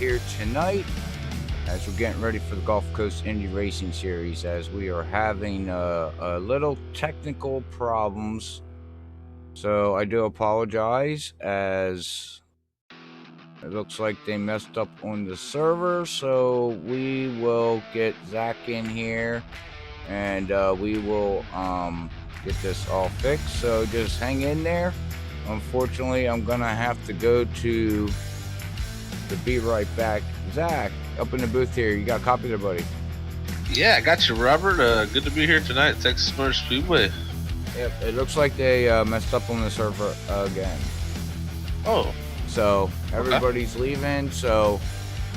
here tonight as we're getting ready for the Gulf Coast Indy Racing Series, as we are having a little technical problems. So I do apologize, as it looks like they messed up on the server. So we will get Zach in here and we will get this all fixed. So just hang in there. Unfortunately, I'm gonna have to go to be right back. Zach, up in the booth here. You got a copy there, buddy? Yeah, I got you, Robert. Good to be here tonight at Texas Motor Speedway. Yep, it looks like they messed up on the server again. Oh. So everybody's leaving. So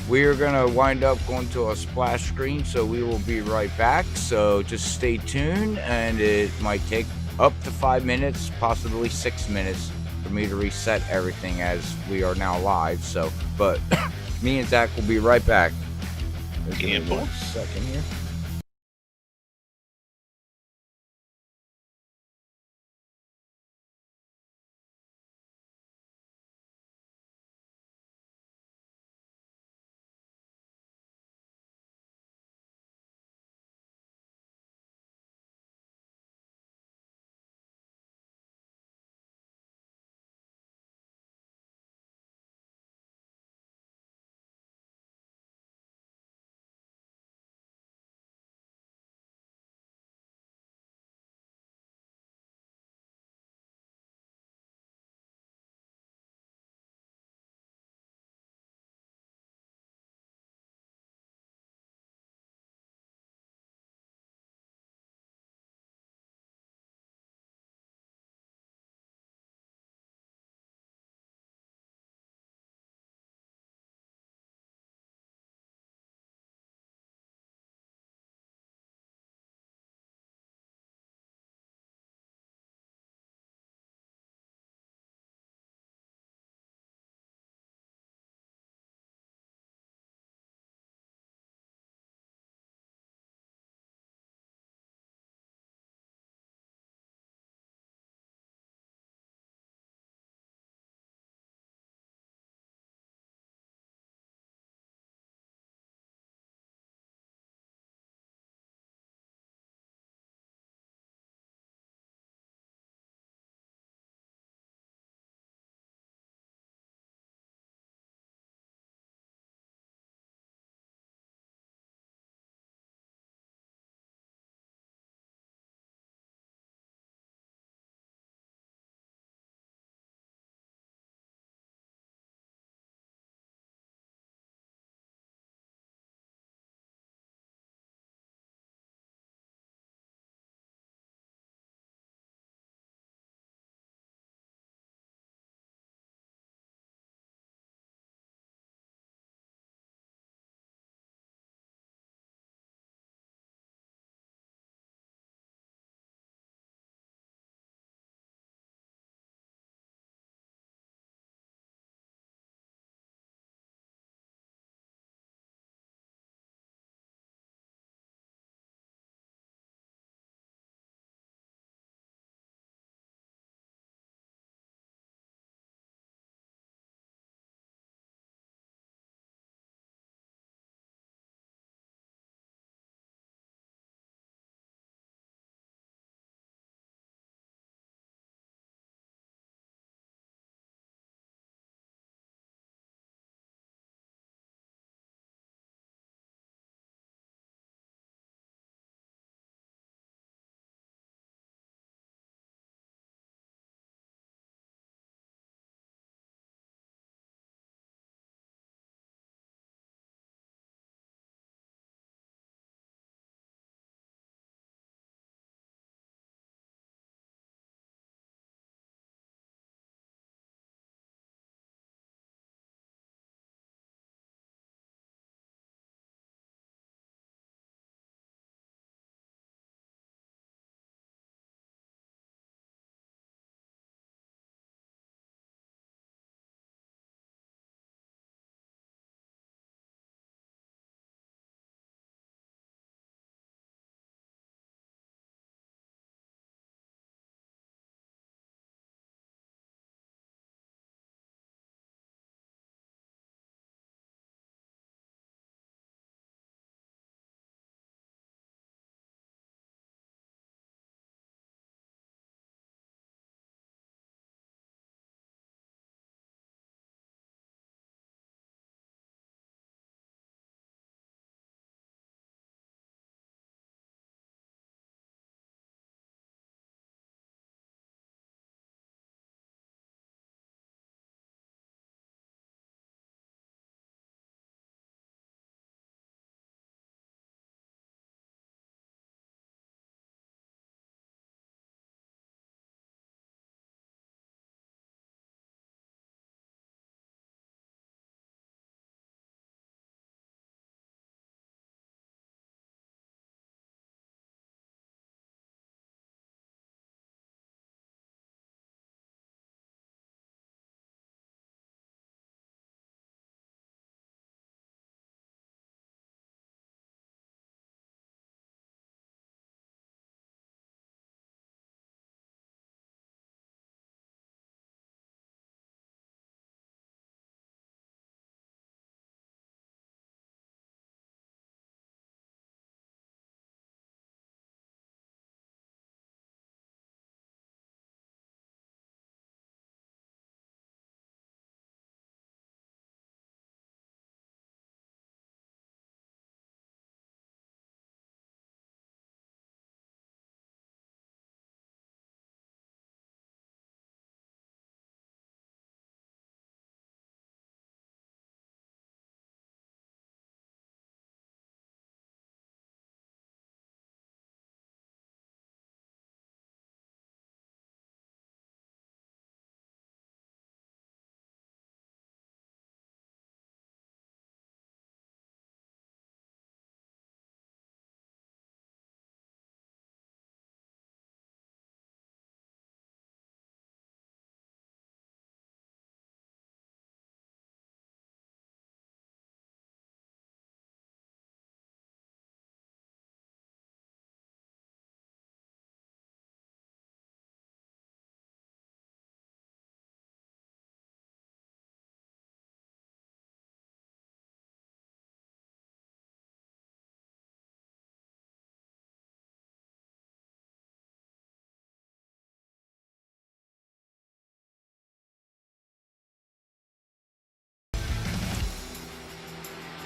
we are gonna wind up going to a splash screen. So we will be right back. So just stay tuned, and it might take up to 5 minutes, possibly 6 minutes, for me to reset everything as we are now live. So, but me and Zach will be right back. Give me 1 second here.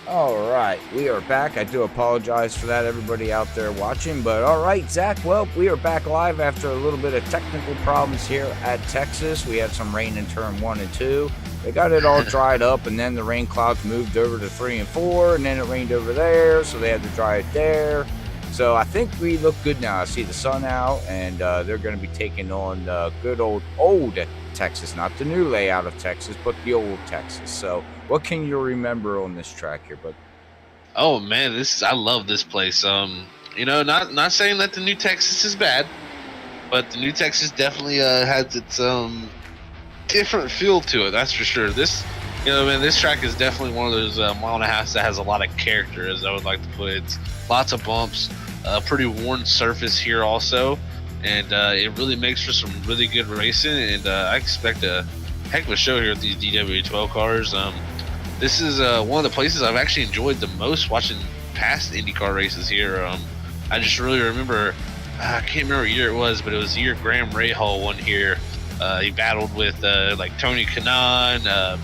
All right, we are back. I do apologize for that, everybody out there watching. But all right, Zach, well, we are back live after a little bit of technical problems here at Texas. We had some rain in turn 1 and 2. They got it all dried up, and then the rain clouds moved over to 3 and 4, and then it rained over there, so they had to dry it there. So I think we look good now. I see the sun out, and they're going to be taking on good old Texas, not the new layout of Texas, but the old Texas. So what can you remember on this track here, bud? Oh man, I love this place. Not saying that the new Texas is bad, but the new Texas definitely has its different feel to it. That's for sure. This track is definitely one of those mile and a half that has a lot of character, as I would like to put it. It's lots of bumps, pretty worn surface here also, and it really makes for some really good racing. And I expect a heck of a show here with these DW12 cars. This is one of the places I've actually enjoyed the most watching past IndyCar races here. I just really remember, I can't remember what year it was, but it was the year Graham Rahal won here. He battled with like Tony Kanaan,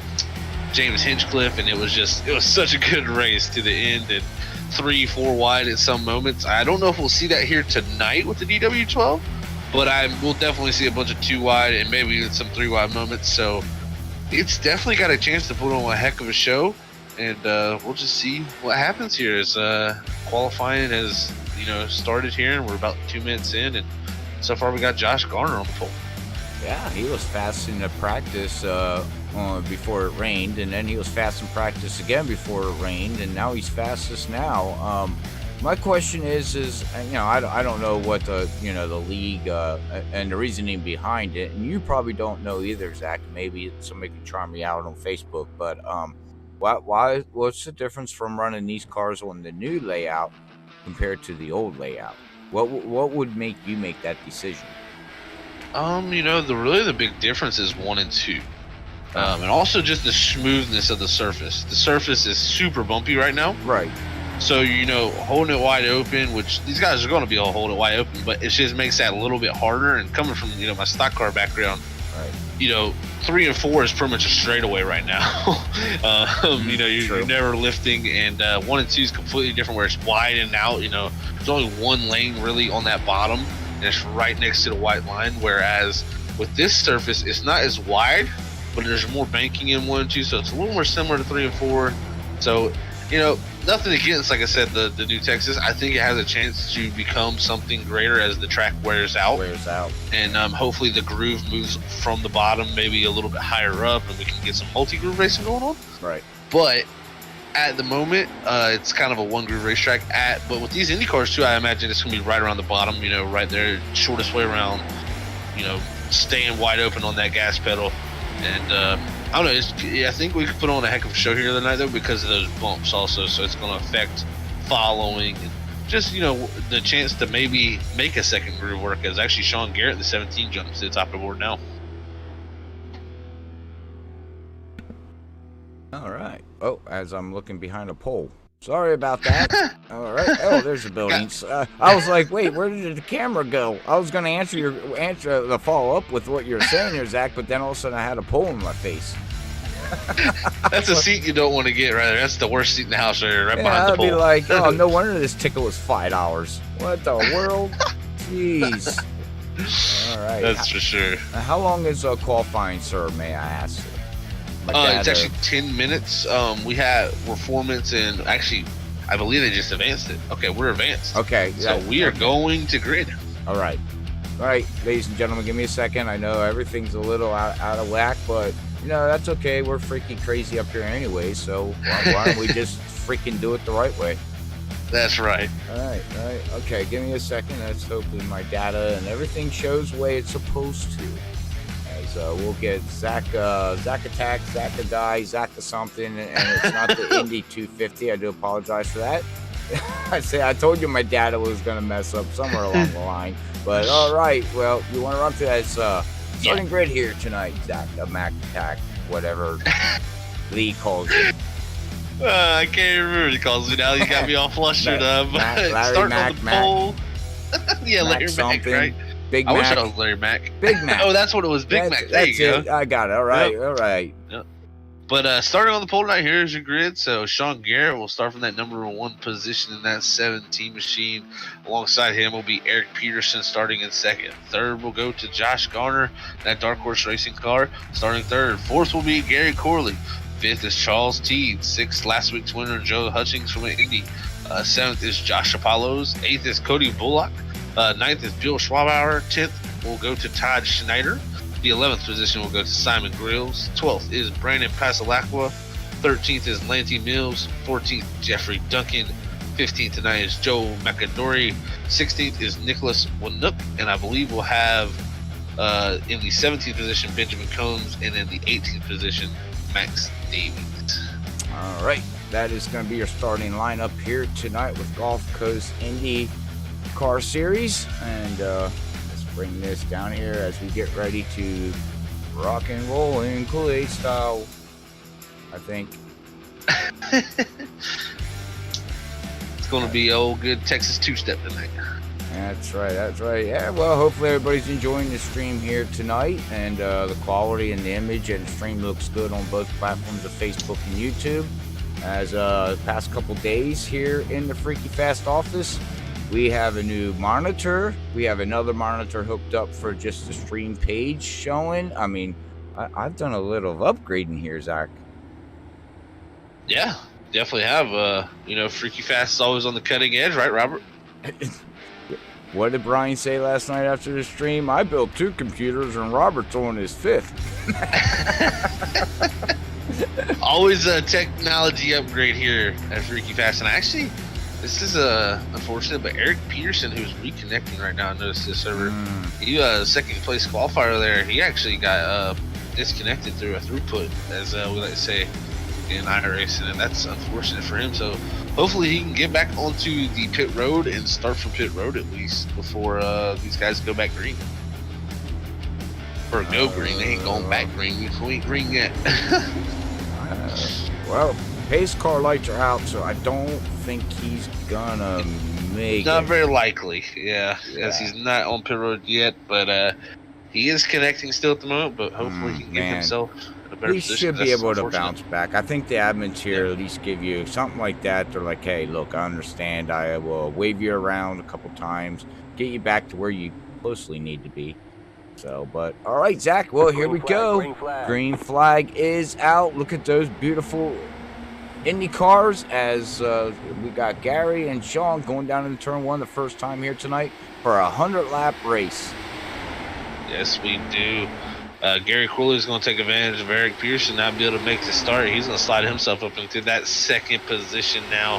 James Hinchcliffe, and it was such a good race to the end, and 3-4 wide at some moments. I don't know if we'll see that here tonight with the DW12, but we'll definitely see a bunch of 2 wide and maybe some 3 wide moments. So it's definitely got a chance to put on a heck of a show, and we'll just see what happens here as qualifying has started here, and we're about 2 minutes in, and so far we got Josh Garner on the pole. Yeah, he was fast in the practice before it rained, and then he was fast in practice again before it rained, and now he's fastest now. My question is I don't know what the league and the reasoning behind it, and you probably don't know either, Zach. Maybe somebody can try me out on Facebook, but what's the difference from running these cars on the new layout compared to the old layout? What would make you make that decision? The big difference is 1 and 2. And also just the smoothness of the surface. The surface is super bumpy right now. Right. So, holding it wide open, which these guys are going to be able to hold it wide open, but it just makes that a little bit harder. And coming from, my stock car background, right. 3 and 4 is pretty much a straightaway right now. You're never lifting, and 1 and 2 is completely different, where it's wide and out. There's only one lane really on that bottom, and it's right next to the white line. Whereas with this surface, it's not as wide, but there's more banking in 1 and 2, so it's a little more similar to 3 and 4. So, nothing against, like I said, the new Texas. I think it has a chance to become something greater as the track wears out. And hopefully the groove moves from the bottom maybe a little bit higher up, and we can get some multi-groove racing going on. Right. But at the moment, it's kind of a one-groove racetrack. But with these Indy cars, too, I imagine it's going to be right around the bottom, right there, shortest way around, staying wide open on that gas pedal. And I don't know. I think we could put on a heck of a show here tonight, though, because of those bumps also. So it's going to affect following and just, the chance to maybe make a second groove work, as actually Sean Garrett, the 17, jumps to the top of the board now. All right. Oh, as I'm looking behind a pole. Sorry about that. All right. Oh, there's the buildings. I was like, wait, where did the camera go? I was going to answer the follow up with what you're saying here, Zach, but then all of a sudden I had a pole in my face. That's a seat you don't want to get right there. That's the worst seat in the house right there, right behind the pole. I'd be like, oh, no wonder this ticket was $5. What the world? Jeez. All right. That's for sure. How long is qualifying, sir, may I ask? It's actually 10 minutes. We're 4 minutes in. Actually, I believe they just advanced it. Okay, we're advanced. Okay. So we are going to grid. All right. All right, ladies and gentlemen, give me a second. I know everything's a little out of whack, but, that's okay. We're freaking crazy up here anyway, so why don't we just freaking do it the right way? That's right. All right. Okay, give me a second. That's hopefully my data and everything shows the way it's supposed to. We'll get Zach Attack, Zach a Die, Zach a something, and it's not the Indy 250. I do apologize for that. I told you my data was going to mess up somewhere along the line. But all right, well, you want to run through that starting grid here tonight, Zach, a Mac Attack, whatever Lee calls it. I can't remember what he calls it now. You got me all flustered up. Larry Mac, pole. Yeah, Mac Larry something. Mac, right? Big I Mac. wish it was Larry Mac. Big Mac. Oh, that's what it was. Big Mac. There you go. I got it. All right. Yep. All right. Yep. But starting on the pole tonight, here's your grid. So Sean Garrett will start from that number 1 position in that 17 machine. Alongside him will be Eric Peterson starting in second. Third will go to Josh Garner, that Dark Horse Racing car, starting third. Fourth will be Gary Corley. Fifth is Charles Teed. Sixth, last week's winner, Joe Hutchings from Indy. Seventh is Josh Apollos. Eighth is Cody Bullock. Ninth is Bill Schwabauer. 10th will go to Todd Schneider. The 11th position will go to Simon Grills. 12th is Brandon Pasalacqua. 13th is Lanty Mills. 14th, Jeffrey Duncan. 15th tonight is Joe McAdory. 16th is Nicholas Winook. And I believe we'll have in the 17th position Benjamin Combs. And in the 18th position, Max Davies. All right. That is going to be your starting lineup here tonight with Gulf Coast IndyCar Series. And bring this down here as we get ready to rock and roll in Kool-Aid style, I think. It's going to be old good Texas two-step tonight. That's right. Yeah, well, hopefully everybody's enjoying the stream here tonight, and the quality and the image and the stream looks good on both platforms of Facebook and YouTube. As the past couple days here in the Freaky Fast office, we have a new monitor. We have another monitor hooked up for just the stream page showing. I mean, I've done a little of upgrading here, Zach. Yeah, definitely have. Freaky Fast is always on the cutting edge, right, Robert? What did Brian say last night after the stream? I built 2 computers and Robert's on his 5th. Always a technology upgrade here at Freaky Fast. And actually, this is unfortunate, but Eric Peterson, who's reconnecting right now, I noticed this server. He second place qualifier there. He actually got disconnected through a throughput, as we like to say in iRacing, and that's unfortunate for him. So hopefully he can get back onto the pit road and start from pit road at least before these guys go back green. Or go green. They ain't going back green. We ain't green yet. Well, pace car lights are out, so I don't think he's gonna make Not it. very likely, yeah. As he's not on pit road yet, but he is connecting still at the moment, but hopefully he can get himself in a better He position. should be able to bounce back. I think the admins here at least give you something like that. They're like, hey, look, I understand. I will wave you around a couple times, get you back to where you closely need to be. So, but all right, Zach. Well, here we go. Green flag is out. Look at those beautiful Indy cars as we got Gary and Sean going down into turn 1 the first time here tonight for a 100-lap race. Yes, we do. Gary Corley is going to take advantage of Eric Pearson not be able to make the start. He's going to slide himself up into that second position now,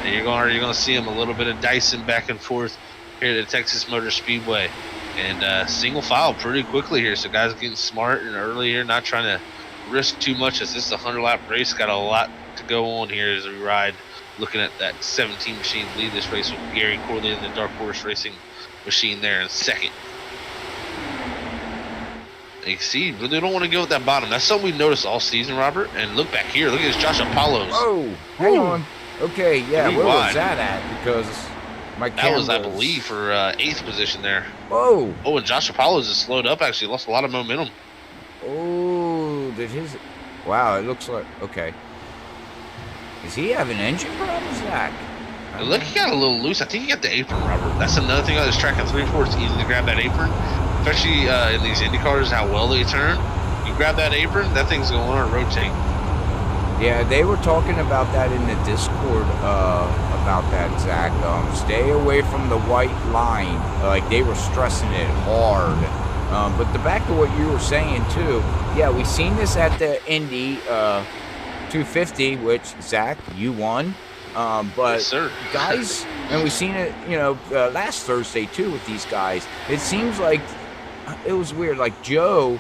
and you're going to see him a little bit of dicing back and forth here at the Texas Motor Speedway. And single file pretty quickly here, so guys are getting smart and early here, not trying to risk too much as this is a 100-lap race. Got a lot to go on here as we ride, looking at that 17 machine lead this race with Gary Corley and the Dark Horse Racing machine there in second. You can see, but they don't want to go at that bottom. That's something we've noticed all season, Robert. And look back here. Look at this Josh Apollos. Oh, hang on. Okay, yeah, where was that at? Because my camera... That was, I believe, for 8th position there. Whoa. Oh, and Josh Apollos has slowed up, actually. Lost a lot of momentum. Oh, did his... Wow, it looks like... Okay. Does he have an engine problem, Zach? Look, he got a little loose. I think he got the apron, Robert. That's another thing on this track at 3-4. It's easy to grab that apron. Especially in these Indy cars, how well they turn. You grab that apron, that thing's going to rotate. Yeah, they were talking about that in the Discord, about that, Zach. Stay away from the white line. Like, they were stressing it hard. But the back to what you were saying, too, yeah, we've seen this at the Indy 250, which, Zach, you won. But yes, sir. Guys, and we've seen it, last Thursday, too, with these guys. It seems like it was weird. Like, Joe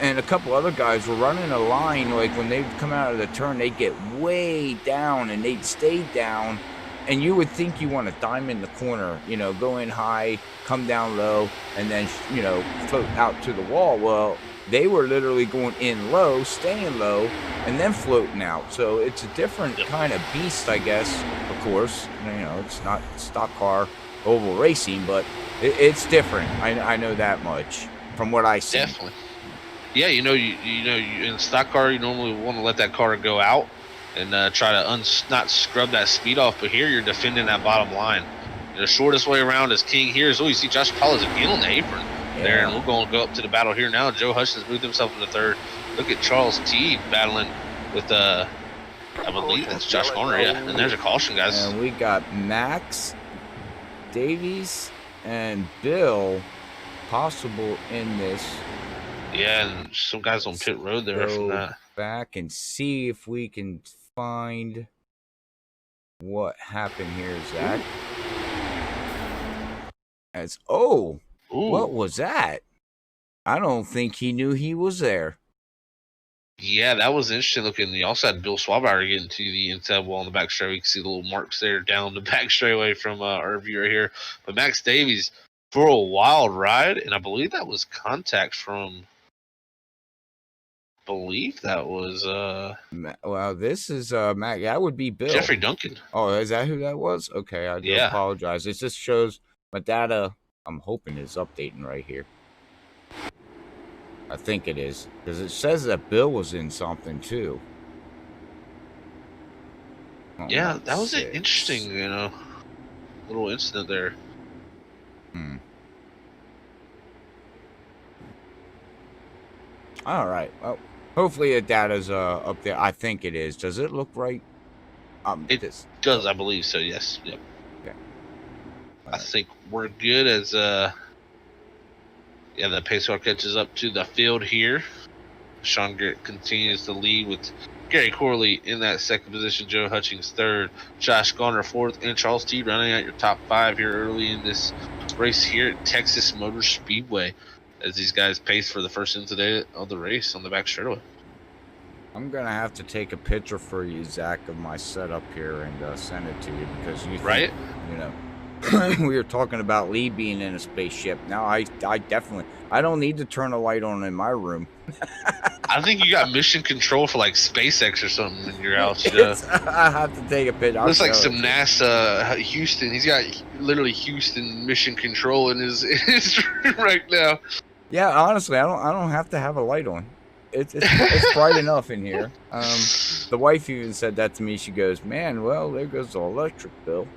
and a couple other guys were running a line, like when they'd come out of the turn, they'd get way down and they'd stay down, and you would think you want to diamond the corner, go in high, come down low, and then float out to the wall. Well, they were literally going in low, staying low, and then floating out. So it's a different kind of beast, I guess. Of course, it's not stock car oval racing, but it's different. I know that much from what I see. Definitely. Yeah, you know, in stock car, you normally want to let that car go out and try to not scrub that speed off. But here, you're defending that bottom line. The shortest way around is king here. Oh, you see Josh Collins again on the apron there, and we're going to go up to the battle here now. Joe Hutchins moved himself into third. Look at Charles T battling with I believe that's Josh Garner. Yeah, and there's a caution, guys. And we got Max Davies and Bill possible in this. Yeah, and some guys on pit road there from that. Back and see if we can find what happened here, Zach. What was that? I don't think he knew he was there. Yeah, that was interesting looking. You also had Bill Swabauer getting to the inside wall on the back straightaway. You can see the little marks there down the back straightaway from our view right here. But Max Davies for a wild ride, and I believe that was contact from. Well, this is Mac. That would be Bill. Jeffrey Duncan. Oh, is that who that was? Okay, I do apologize. It just shows my data. I'm hoping is updating right here. I think it is because it says that Bill was in something too. Yeah, that was an interesting, little incident there. All right. Well, hopefully the data's up there. I think it is. Does it look right? It does, I believe so. Yes. Yep. Okay. I think we're good as yeah, the pace car catches up to the field here. Sean Garrett continues to lead with Gary Corley in that second position, Joe Hutchings third, Josh Garner fourth, and Charles T rounding out your top five here early in this race here at Texas Motor Speedway as these guys pace for the first incident of the race on the back straightaway. I'm going to have to take a picture for you, Zach, of my setup here and send it to you because you think, we were talking about Lee being in a spaceship. Now I definitely, I don't need to turn a light on in my room. I think you got mission control for like SpaceX or something in your house. I have to take a picture. Looks like some NASA Houston. He's got literally Houston mission control in his room right now. Yeah, honestly, I don't have to have a light on. It's bright enough in here. The wife even said that to me. She goes, "Man, well, there goes the electric bill."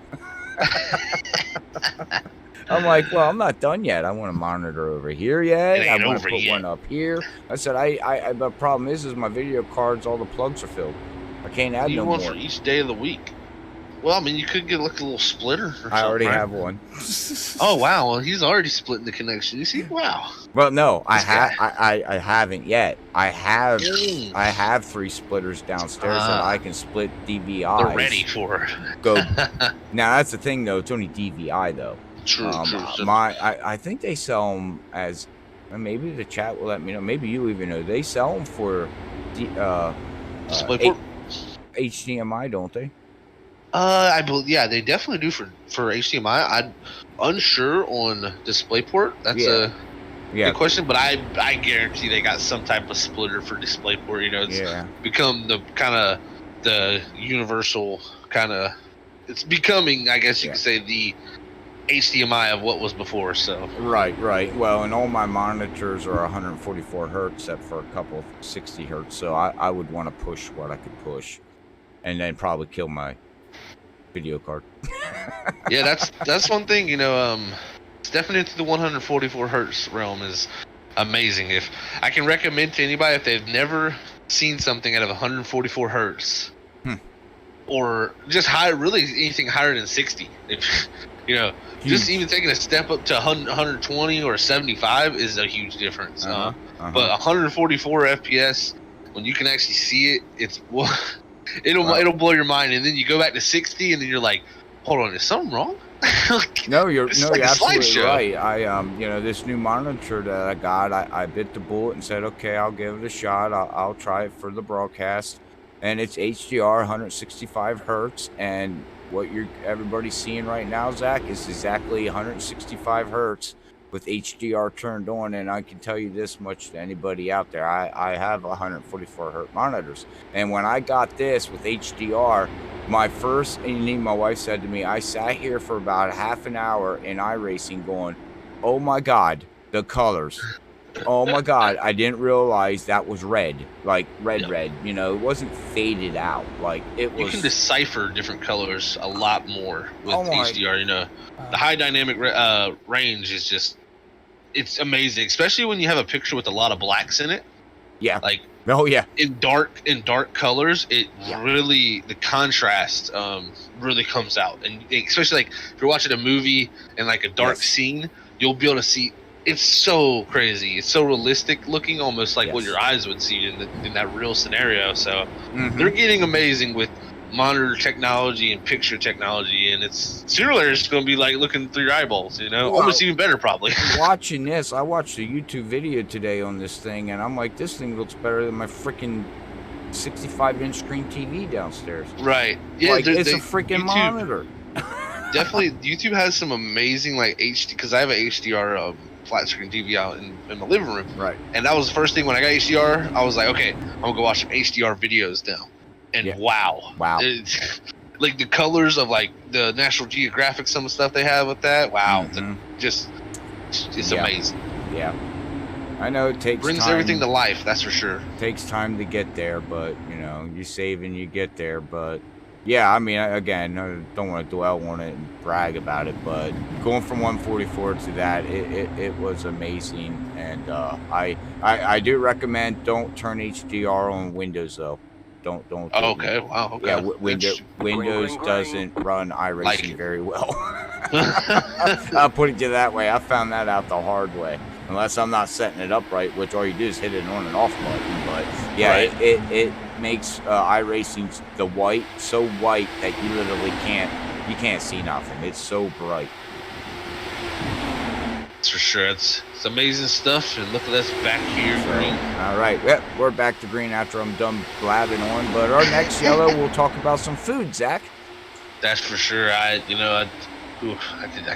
I'm like, well, I'm not done yet. I want to monitor over here yet. I want to put one up here. I said, the problem is my video cards, all the plugs are filled. I can't add no more. You want for each day of the week. Well, I mean, you could get like a little splitter. I already have one. Oh wow! Well, he's already splitting the connection. You see? Wow. Well, no, I haven't yet. I have 3 splitters downstairs that I can split DVIs. They're ready for go. Now that's the thing, though. It's only DVI though. True. I think they sell them as. Maybe the chat will let me know. Maybe you even know they sell them for DisplayPort HDMI, don't they? I believe, yeah, they definitely do for HDMI. I'm unsure on DisplayPort. That's a good question, but I guarantee they got some type of splitter for DisplayPort. You know, it's become the kind of the universal kind of. It's becoming, I guess you could say, the HDMI of what was before. So right. Well, and all my monitors are 144 hertz, except for a couple of 60 hertz. So I would want to push what I could push, and then probably kill my video card. Yeah, that's one thing, stepping into the 144 hertz realm is amazing. If I can recommend to anybody, if they've never seen something out of 144 hertz or just really anything higher than 60, if just even taking a step up to 120 or 75 is a huge difference. But 144 FPS, when you can actually see it, it'll blow your mind, and then you go back to 60, and then you're like, "Hold on, is something wrong?" You're absolutely right. I this new monitor that I got, I bit the bullet and said, "Okay, I'll give it a shot. I'll try it for the broadcast," and it's HDR 165 hertz, and what everybody's seeing right now, Zach, is exactly 165 hertz. With HDR turned on, and I can tell you this much to anybody out there, I have 144 hertz monitors, and when I got this with HDR, my wife said to me, I sat here for about half an hour in iRacing going, oh my god, the colors, Oh my God, I didn't realize that was red, like Yep. red. You know, it wasn't faded out. Like it You can was. decipher different colors a lot more with Oh my. HDR. You know, the high dynamic range is just it's amazing, especially when you have a picture with a lot of blacks in it. Yeah. Like Oh yeah. in dark colors, it Yeah. really the contrast really comes out, and especially like if you're watching a movie and like a dark Yes. scene, you'll be able to see. It's so crazy. It's so realistic looking, almost like what Yes. your eyes would see in that real scenario. So Mm-hmm. they're getting amazing with monitor technology and picture technology, and it's sooner or later it's going to be like looking through your eyeballs. You know, Well, almost even better probably. watching this, I watched a YouTube video today on this thing, and I'm like, this thing looks better than my freaking 65-inch screen TV downstairs. Right? Yeah, Like it's a freaking YouTube, monitor. definitely YouTube has some amazing like HD, because I have an HDR flat screen TV out in my living room, Right. and that was the first thing when I got HDR. I was like, okay, I'm gonna go watch some HDR videos now, and Yeah. wow, like the colors of like the National Geographic, some stuff they have with that, wow, just it's amazing. Yeah, I know it takes brings time. Everything to life, that's for sure. Takes time to get there, but you know, you save and you get there. But yeah, I mean, again, I don't want to dwell on it and brag about it, but going from 144 to that, it was amazing. And I do recommend don't turn HDR on Windows though. Don't. Oh, okay. Wow. Okay. Yeah, Windows doesn't run iRacing very well. I'll put it to you that way. I found that out the hard way. Unless I'm not setting it up right, which all you do is hit an on and off button. But yeah, right. it makes iRacing the white so white that you literally can't see nothing. It's so bright. That's for sure. It's amazing stuff. And look at us back here, green. All right, yep, we're back to green after I'm done blabbing on. But our next yellow, we'll talk about some food, Zach. That's for sure. I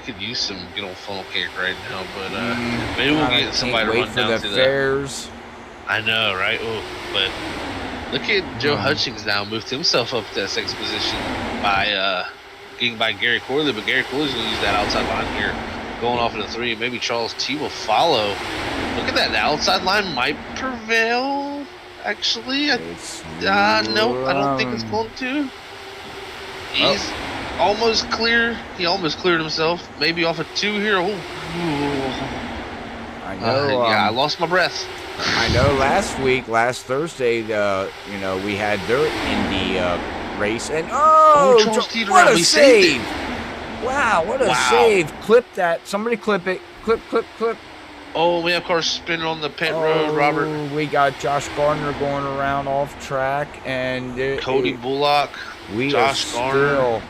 could use some good old funnel cake right now, but maybe we'll get somebody to run down to the fairs. I know, right? Ooh, but look at Joe Hutchings now moved himself up to that sixth position by getting by Gary Corley, but Gary Corley's going to use that outside line here, going off of the 3. Maybe Charles T will follow. Look at that. The outside line might prevail, actually. No, I don't think it's going to. He's almost clear. He almost cleared himself. Maybe off of 2 here. Ooh. I know. I lost my breath. I know. Last Thursday, we had their Indy race, and what a save! Wow, what a save! Clip that. Somebody clip it. Clip. Oh, we have cars spinning on the pit road, Robert. We got Josh Gardner going around off track, and Cody Bullock. Josh Gardner.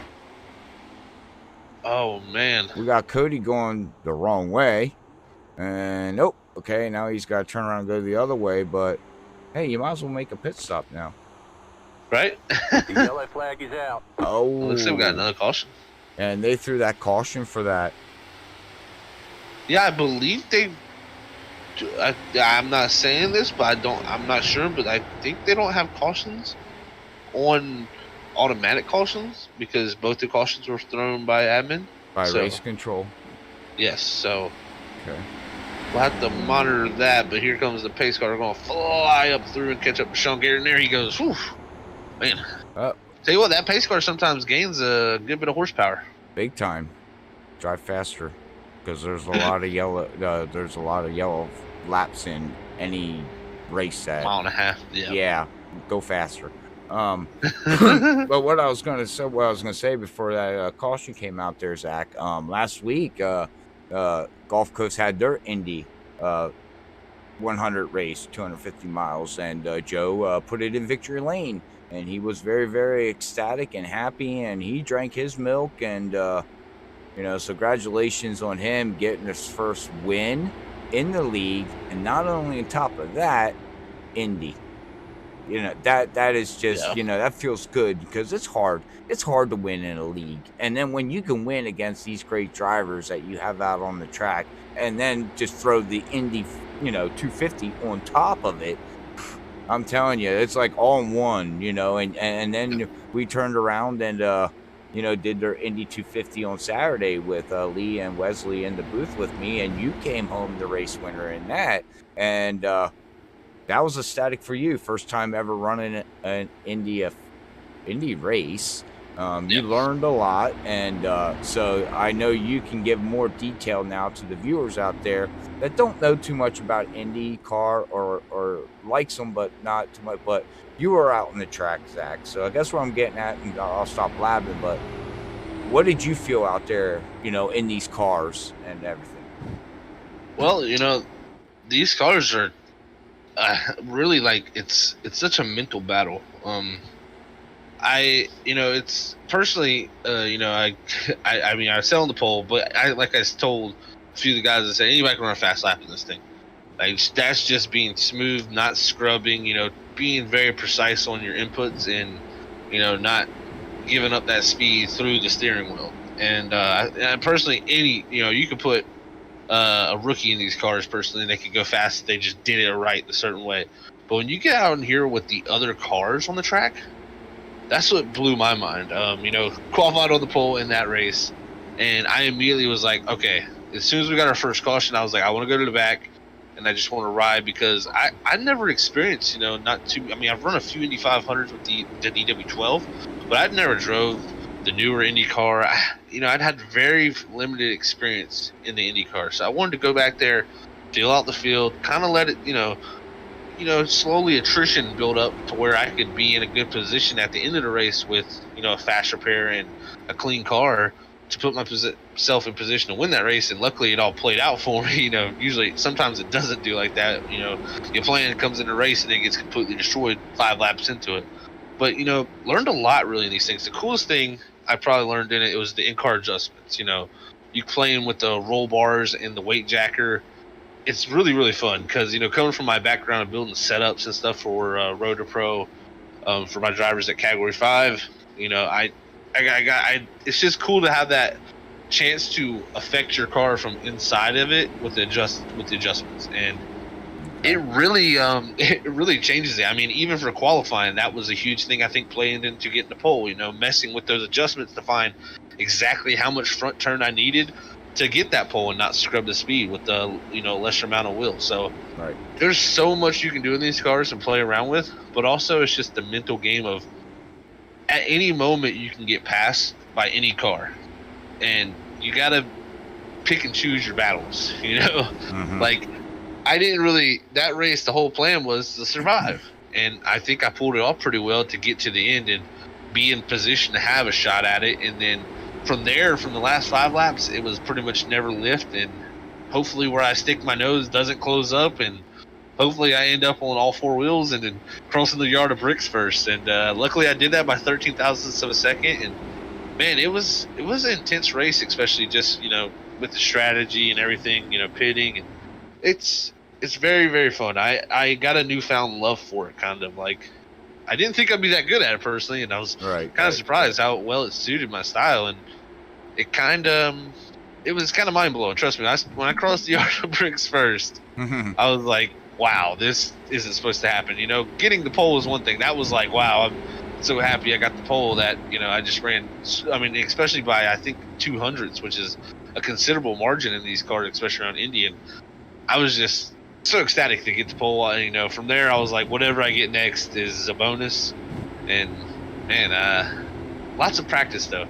Oh man, we got Cody going the wrong way, and nope. Okay, now he's got to turn around and go the other way. But hey, you might as well make a pit stop now, right? The yellow flag is out. Oh, looks like we got another caution, and they threw that caution for that. Yeah, I believe they. I'm not saying this, but I'm not sure, but I think they don't have cautions on automatic cautions because both the cautions were thrown by admin. By race control. Yes, so. Okay. We'll have to monitor that, but here comes the pace car going to fly up through and catch up to Sean Garrett, and there he goes. Whew. Man. Tell you what, that pace car sometimes gains a good bit of horsepower. Big time. Drive faster. Because there's a lot of yellow laps in any race that. Mile and a half. Yeah. Go faster. But what I was gonna say before that caution came out there, Zach. Last week, Gulf Coast had their Indy 100 race, 250 miles, and Joe put it in victory lane, and he was very, very ecstatic and happy, and he drank his milk, and so congratulations on him getting his first win in the league, and not only on top of that, Indy. That is just that feels good because it's hard to win in a league, and then when you can win against these great drivers that you have out on the track, and then just throw the Indy 250 on top of it, I'm telling you, it's like all in one. And then we turned around and did their Indy 250 on Saturday with Lee and Wesley in the booth with me, and you came home the race winner in that. And that was ecstatic for you. First time ever running an Indy race. You Yep. learned a lot, and so I know you can give more detail now to the viewers out there that don't know too much about IndyCar or likes them, but not too much. But you were out on the track, Zach. So I guess what I'm getting at, and I'll stop blabbing, but what did you feel out there, in these cars and everything? Well, these cars are really like it's such a mental battle. It's personally, I mean, I sell on the pole, but like I told a few of the guys, I said anybody can run a fast lap in this thing. Like that's just being smooth, not scrubbing, being very precise on your inputs and, not giving up that speed through the steering wheel. And personally, you could put a rookie in these cars personally, and they could go fast if they just did it right a certain way. But when you get out in here with the other cars on the track, that's what blew my mind. Qualified on the pole in that race, and I immediately was like, okay. As soon as we got our first caution, I was like, I want to go to the back, and I just want to ride because I never experienced, I've run a few Indy 500s with the DW12, but I'd never drove the newer IndyCar. I'd had very limited experience in the IndyCar, so I wanted to go back there, feel out the field, kind of let it, slowly attrition build up to where I could be in a good position at the end of the race with, a fast repair and a clean car to put myself in position to win that race. And luckily it all played out for me. Usually sometimes it doesn't do like that. Your plan comes in a race and it gets completely destroyed 5 laps into it. But, learned a lot really in these things. The coolest thing I probably learned in it was the in-car adjustments. You playing with the roll bars and the weight jacker. It's really, really fun because, coming from my background of building setups and stuff for Rotor Pro, for my drivers at Category 5, it's just cool to have that chance to affect your car from inside of it with the adjustments. And it really changes it. I mean, even for qualifying, that was a huge thing, I think, playing into getting the pole, messing with those adjustments to find exactly how much front turn I needed to get that pole and not scrub the speed with the lesser amount of wheel. So right. There's so much you can do in these cars and play around with, but also it's just the mental game of at any moment you can get passed by any car, and you gotta pick and choose your battles. Mm-hmm. Like that race, the whole plan was to survive, and I think I pulled it off pretty well to get to the end and be in position to have a shot at it. And then from there, from the last 5 laps, it was pretty much never lift, and hopefully where I stick my nose doesn't close up, and hopefully I end up on all 4 wheels and then crossing the yard of bricks first. And luckily I did that by 13 thousandths of a second. And man, it was an intense race, especially just with the strategy and everything, pitting, and it's very, very fun. I got a newfound love for it, kind of like. I didn't think I'd be that good at it personally, and I was kind of surprised how well it suited my style, and it was kind of mind blowing. Trust me, when I crossed the yard of bricks first, I was like, wow, this isn't supposed to happen. Getting the pole is one thing. That was like, wow, I'm so happy I got the pole that, I just ran, especially by, I think, 200ths, which is a considerable margin in these cars, especially around Indy. And I was just so ecstatic to get the pole. From there, I was like, whatever I get next is a bonus. And, man, lots of practice, though.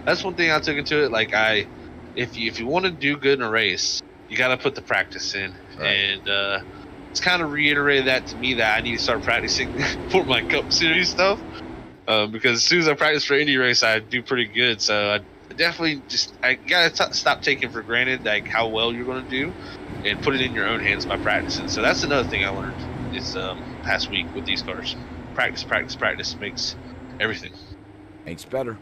That's one thing I took into it. Like, if you want to do good in a race, you got to put the practice in. Right. And it's kind of reiterated that to me that I need to start practicing for my Cup Series stuff. Because as soon as I practice for Indy race, I do pretty good. So I definitely I gotta stop taking for granted like how well you're going to do, and put it in your own hands by practicing. So that's another thing I learned this past week with these cars. Practice makes everything. Makes better.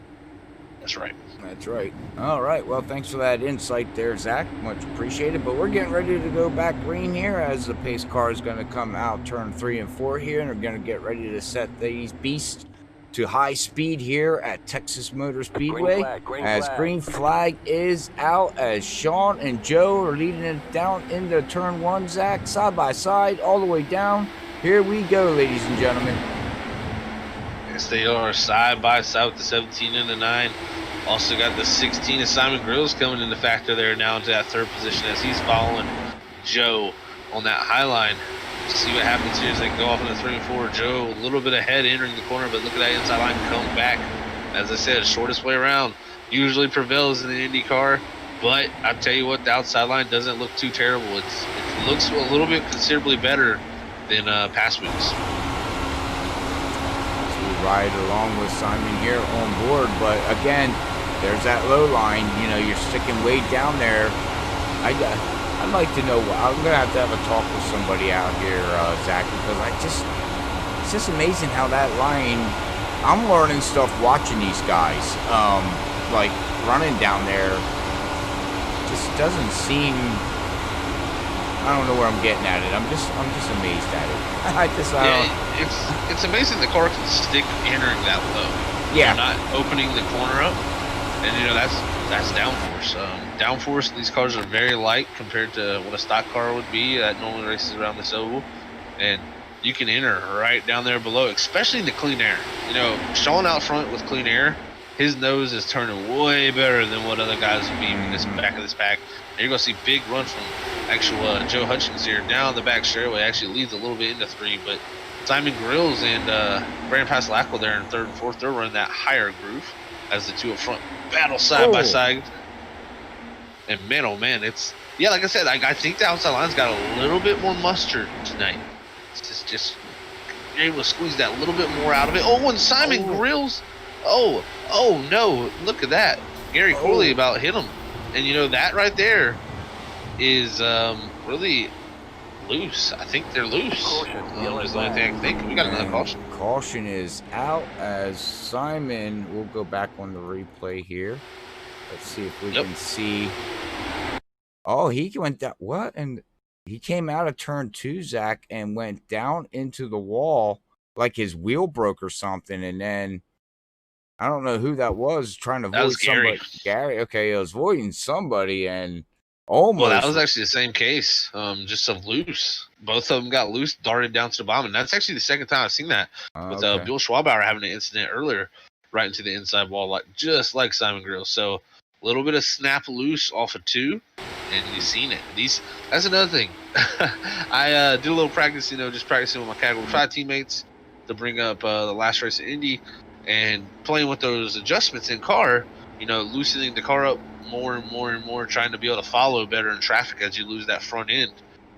That's right. That's right. All right. Well, thanks for that insight there, Zach. Much appreciated. But we're getting ready to go back green here as the pace car is going to come out turn 3 and 4 here, and we're going to get ready to set these beasts to high speed here at Texas Motor Speedway. Green flag is out as Sean and Joe are leading it down into turn 1, Zach, side by side all the way down. Here we go, ladies and gentlemen. Yes, they are side by side with the 17 and the 9. Also got the 16 of Simon Grills coming into factor there now into that third position as he's following Joe on that high line. See what happens here as they go off in the 3 and 4. Joe a little bit ahead entering the corner, but look at that inside line come back. As I said, shortest way around usually prevails in the IndyCar. But I tell you what, the outside line doesn't look too terrible. It looks a little bit considerably better than past weeks. Ride along with Simon here on board, but again, there's that low line. You know, you're sticking way down there. I'd like to know. I'm gonna have to have a talk with somebody out here, Zach, because it's just amazing how that line. I'm learning stuff watching these guys, like running down there. Just doesn't seem. I don't know where I'm getting at it. I'm just amazed at it. It's amazing the car can stick entering that low. Yeah, they're not opening the corner up, and you know that's downforce. Downforce. These cars are very light compared to what a stock car would be that normally races around this oval, and you can enter right down there below, especially in the clean air. You know, Sean out front with clean air, his nose is turning way better than what other guys would be in this back of this pack. And you're gonna see big run from actual Joe Hutchins here down the back straightaway. Actually leads a little bit into 3, but Simon Grills and Brandon Passalacqua there in 3rd and 4th, they're running that higher groove as the two up front battle side by side. And man, oh man, it's like I said, I think the outside line's got a little bit more mustard tonight. It's just you're able to squeeze that little bit more out of it. Oh, and Simon Grills. Oh no, look at that. Gary Corley about hit him. And you know that right there is really loose. I think they're loose. Is the only thing I can think. We got another caution. Caution is out as Simon will go back on the replay here. Let's see if we can see. Oh, he went down. What? And he came out of turn 2, Zach, and went down into the wall like his wheel broke or something. And then I don't know who that was trying to avoid somebody. Gary. Okay, it was avoiding somebody and almost. Well, that was actually the same case. Just some loose. Both of them got loose, darted down to the bottom, and that's actually the second time I've seen that. With Bill Schwabauer having an incident earlier, right into the inside wall, just like Simon Grills. So a little bit of snap loose off of 2, and you've seen it. That's another thing. I did a little practice, just practicing with my Category 5 teammates to bring up the last race in Indy. And playing with those adjustments in car, loosening the car up more and more and more, trying to be able to follow better in traffic as you lose that front end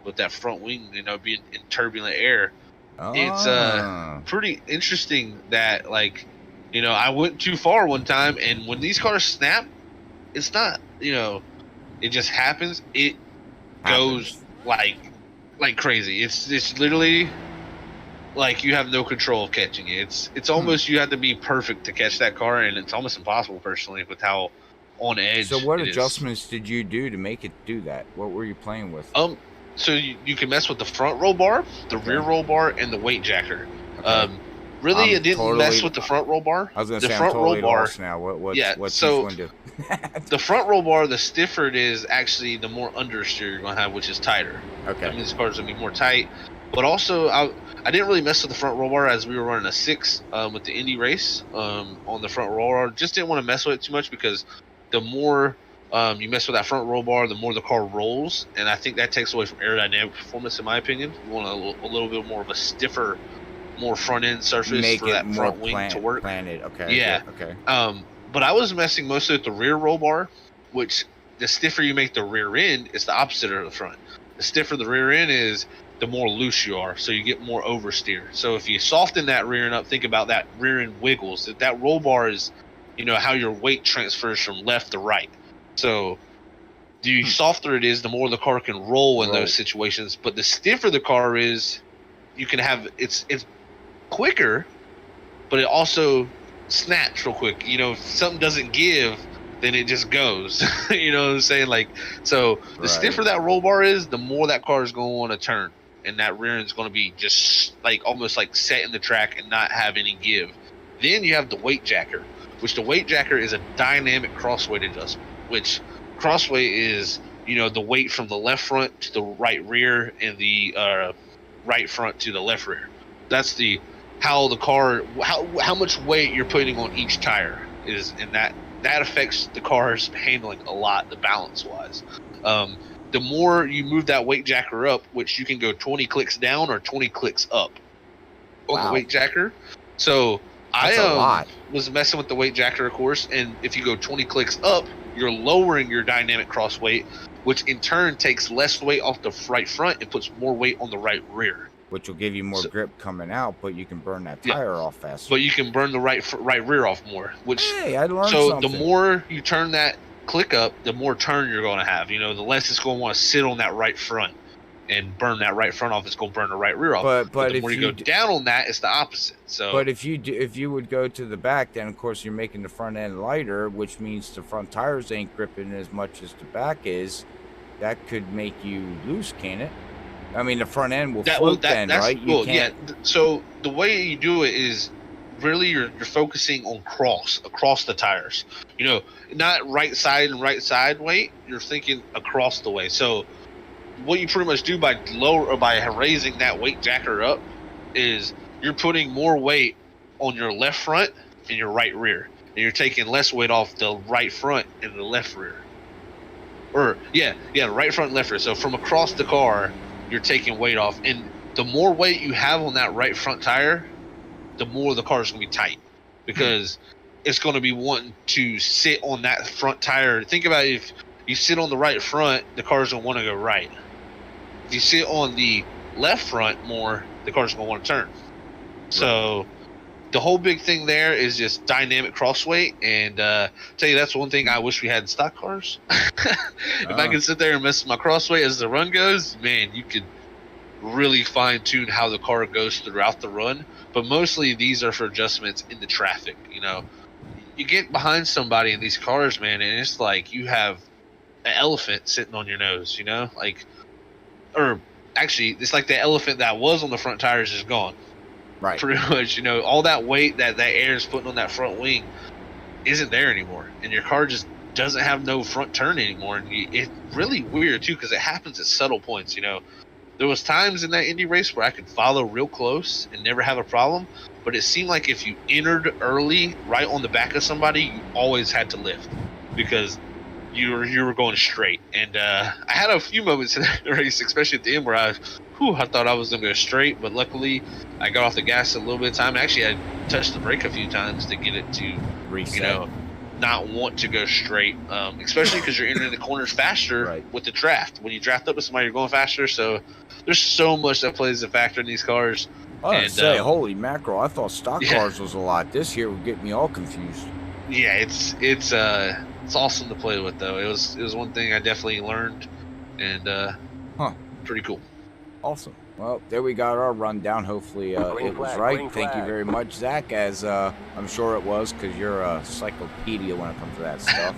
with that front wing, being in turbulent air. It's pretty interesting that, I went too far one time, and when these cars snap, it's not, it just happens. It goes like crazy. It's literally like you have no control of catching it. It's almost you have to be perfect to catch that car, and it's almost impossible personally with how on edge. So what adjustments did you do to make it do that? What were you playing with? So you can mess with the front roll bar, the rear roll bar, and the weight jacker. Really, it didn't mess with the front roll bar. I was going to say I'm totally lost now. What's each one do? The front roll bar, the stiffer it is, actually the more understeer you're going to have, which is tighter. Okay. That means the car's going to be more tight. But also, I didn't really mess with the front roll bar as we were running a 6 with the Indy race on the front roll bar. Just didn't want to mess with it too much because the more you mess with that front roll bar, the more the car rolls, and I think that takes away from aerodynamic performance, in my opinion. You want a little bit more of a stiffer, more front end surface for that front wing to work. Planted. Okay. Yeah. Okay. But I was messing mostly with the rear roll bar, which the stiffer you make the rear end, it's the opposite of the front. The stiffer the rear end is, the more loose you are, so you get more oversteer. So if you soften that rear end up, think about that rear end wiggles. That roll bar is, how your weight transfers from left to right. So the softer it is, the more the car can roll in those situations. But the stiffer the car is, you can have it's quicker, but it also snaps real quick. If something doesn't give, then it just goes. You know what I'm saying? So the stiffer that roll bar is, the more that car is going to want to turn. And that rear end is going to be just almost set in the track and not have any give. Then you have the weight jacker, which the weight jacker is a dynamic crossweight adjustment, which crossweight is, the weight from the left front to the right rear and the right front to the left rear. That's how the car, how much weight you're putting on each tire is, and that affects the car's handling a lot, the balance wise. The more you move that weight jacker up, which you can go 20 clicks down or 20 clicks up on the Wow. weight jacker. So That's a lot. was messing with the weight jacker, of course, and if you go 20 clicks up, you're lowering your dynamic cross weight, which in turn takes less weight off the right front and puts more weight on the right rear. Which will give you more grip coming out, but you can burn that tire off faster. But you can burn the right rear off more. Which, hey, I learned so something. the more you turn that click up, the more turn you're going to have. You know, the less it's going to want to sit on that right front and burn that right front off. It's going to burn the right rear off. But the more you go down on that, it's the opposite. So, but if you would go to the back, then of course you're making the front end lighter, which means the front tires ain't gripping as much as the back is. That could make you loose, can it? I mean, the front end will float then, right? Well, yeah. So the way you do it is really you're focusing on across the tires. You know, not right side and right side weight. You're thinking across the way. So what you pretty much do by raising that weight jacker up is you're putting more weight on your left front and your right rear, and you're taking less weight off the right front and the left rear. Or right front and left rear. So from across the car, you're taking weight off, and the more weight you have on that right front tire, the more the car is going to be tight, because it's going to be wanting to sit on that front tire. Think about it, if you sit on the right front, the car's going to want to go right. If you sit on the left front more, the car's going to want to turn. So the whole big thing there is just dynamic cross weight, and tell you, that's one thing I wish we had in stock cars. If I could sit there and mess with my cross weight as the run goes, man, you could really fine tune how the car goes throughout the run. But mostly these are for adjustments in the traffic. You know, you get behind somebody in these cars, man, and it's like you have an elephant sitting on your nose. You know, or actually, it's like the elephant that was on the front tires is gone. Right. Pretty much, you know, all that weight that air is putting on that front wing isn't there anymore, and your car just doesn't have no front turn anymore. And it's really weird too, because it happens at subtle points. You know, there was times in that Indy race where I could follow real close and never have a problem, but it seemed like if you entered early, right on the back of somebody, you always had to lift because you were going straight. And I had a few moments in that race, especially at the end, where I thought I was going to go straight, but luckily I got off the gas a little bit of time. Actually, I touched the brake a few times to get it to reset. You know, not want to go straight, especially because you're entering the corners faster with the draft. When you draft up with somebody, you're going faster. So there's so much that plays a factor in these cars. I say, holy mackerel! I thought stock cars was a lot. This here would get me all confused. Yeah, it's awesome to play with, though. It was one thing I definitely learned, and pretty cool. Awesome. Well, there we got our rundown. Hopefully it was right. Thank you very much, Zach, as I'm sure it was, because you're a encyclopedia when it comes to that stuff.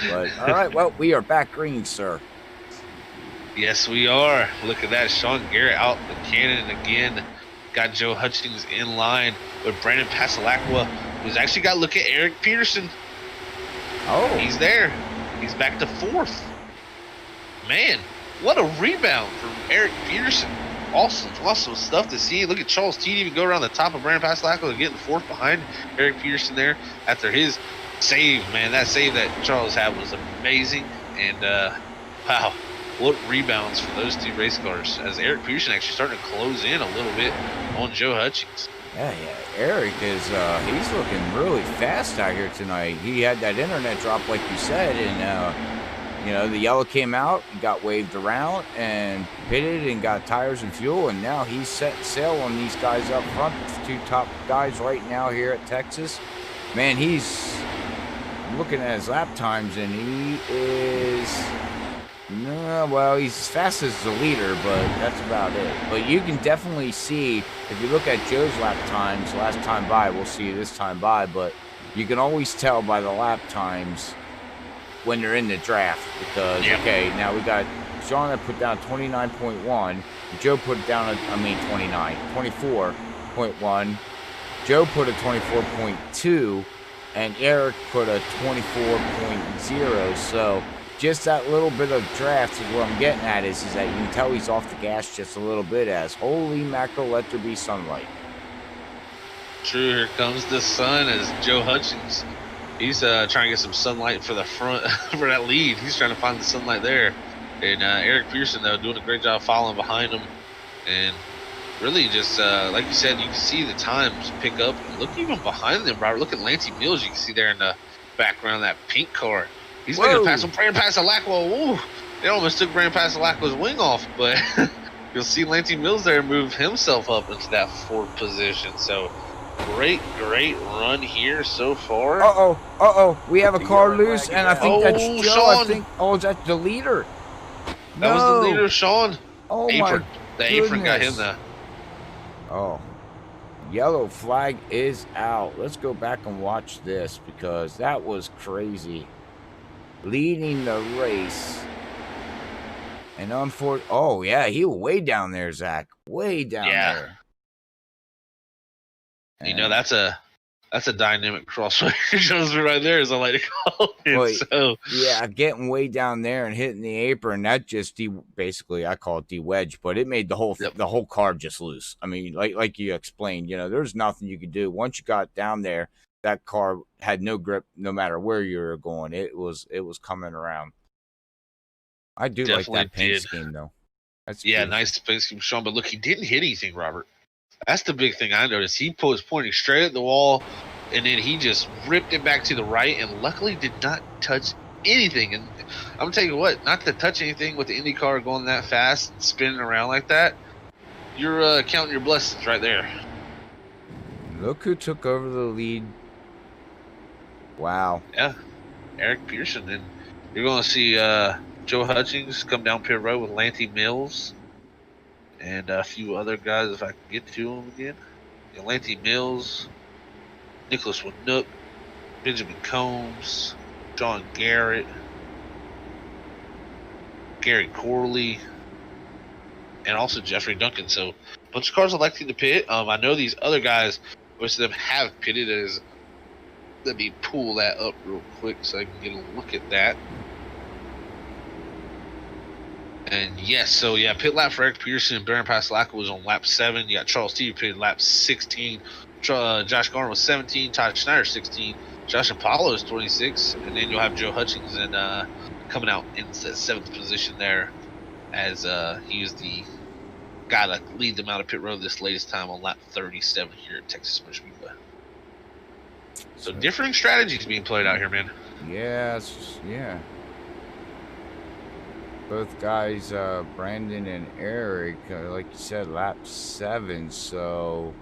But all right, well, we are back green, sir. Yes, we are. Look at that. Sean Garrett out the cannon again. Got Joe Hutchings in line with Brandon Pasalacqua, who's actually got to look at Eric Peterson. Oh. He's there. He's back to fourth. Man, what a rebound from Eric Peterson. Awesome stuff to see. Look at Charles Teed even go around the top of Brandon Pasalacqua to get in fourth behind Eric Peterson there after his save. Man, that save that Charles had was amazing. And, wow, what rebounds for those two race cars, as Eric Peterson actually starting to close in a little bit on Joe Hutchings. Yeah, Eric is, he's looking really fast out here tonight. He had that internet drop, like you said, and, you know, the yellow came out, he got waved around and pitted and got tires and fuel, and now he's set sail on these guys up front, the two top guys right now here at Texas. Man, I'm looking at his lap times, and he is... No, well, he's as fast as the leader, but that's about it. But you can definitely see, if you look at Joe's lap times last time by, we'll see this time by, but you can always tell by the lap times when they're in the draft. Because, okay, now we got Sean that put down 29.1, Joe put down, 24.1, Joe put a 24.2, and Eric put a 24.0, so... Just that little bit of draft is what I'm getting at is that you can tell he's off the gas just a little bit, as holy mackerel, let there be sunlight. True, here comes the sun as Joe Hutchings. He's trying to get some sunlight for the front for that lead. He's trying to find the sunlight there. And Eric Pearson, though, doing a great job following behind him. And really just, like you said, you can see the times pick up. And look even behind them, Robert. Look at Lancey Mills. You can see there in the background, that pink car. He's making a pass. Brand Passalacqua. Ooh, they almost took Brand Passalacqua's wing off. But you'll see Lancey Mills there move himself up into that 4th position. So great run here so far. We have a car loose, and I think that's Joe. Sean. I think, that's the leader. That was the leader, Sean. Oh, apron. My The apron got him there. Oh, yellow flag is out. Let's go back and watch this because that was crazy. Leading the race. And oh, yeah, he was way down there, Zach. Way down there. You know, that's a dynamic crossway adjustment right there, as I like to call it. Yeah, getting way down there and hitting the apron, that just basically I call it de-wedge, but it made the whole car just loose. I mean, like you explained, you know, there's nothing you could do. Once you got down there, that car had no grip no matter where you were going. It was coming around. I do Definitely like that paint scheme though. That's beautiful. Nice paint scheme, Sean. But look, he didn't hit anything, Robert. That's the big thing I noticed. He was pointing straight at the wall, and then he just ripped it back to the right, and luckily did not touch anything. And I'm gonna tell you what, not to touch anything with the IndyCar going that fast, and spinning around like that, you're counting your blessings right there. Look who took over the lead. Wow. Yeah, Eric Pearson. And you're gonna see Joe Hutchings come down pit road with Lancey Mills. And a few other guys, if I can get to them again. Lancey Mills, Nicholas Winook, Benjamin Combs, John Garrett, Gary Corley, and also Jeffrey Duncan. So a bunch of cars electing to pit. I know these other guys, most of them have pitted. Let me pull that up real quick so I can get a look at that. And yes, so yeah, pit lap for Eric Pearson and Baron Passalacqua was on lap 7. You got Charles T pitted lap 16. Josh Garner was 17. Todd Schneider 16. Josh Apollo is 26. And then you'll have Joe Hutchings coming out in the 7th position there, as he was the guy to lead them out of pit road this latest time on lap 37 here at Texas Motor Speedway. So differing strategies being played out here, man. Yeah. Both guys, Brandon and Eric, like you said, lap 7. So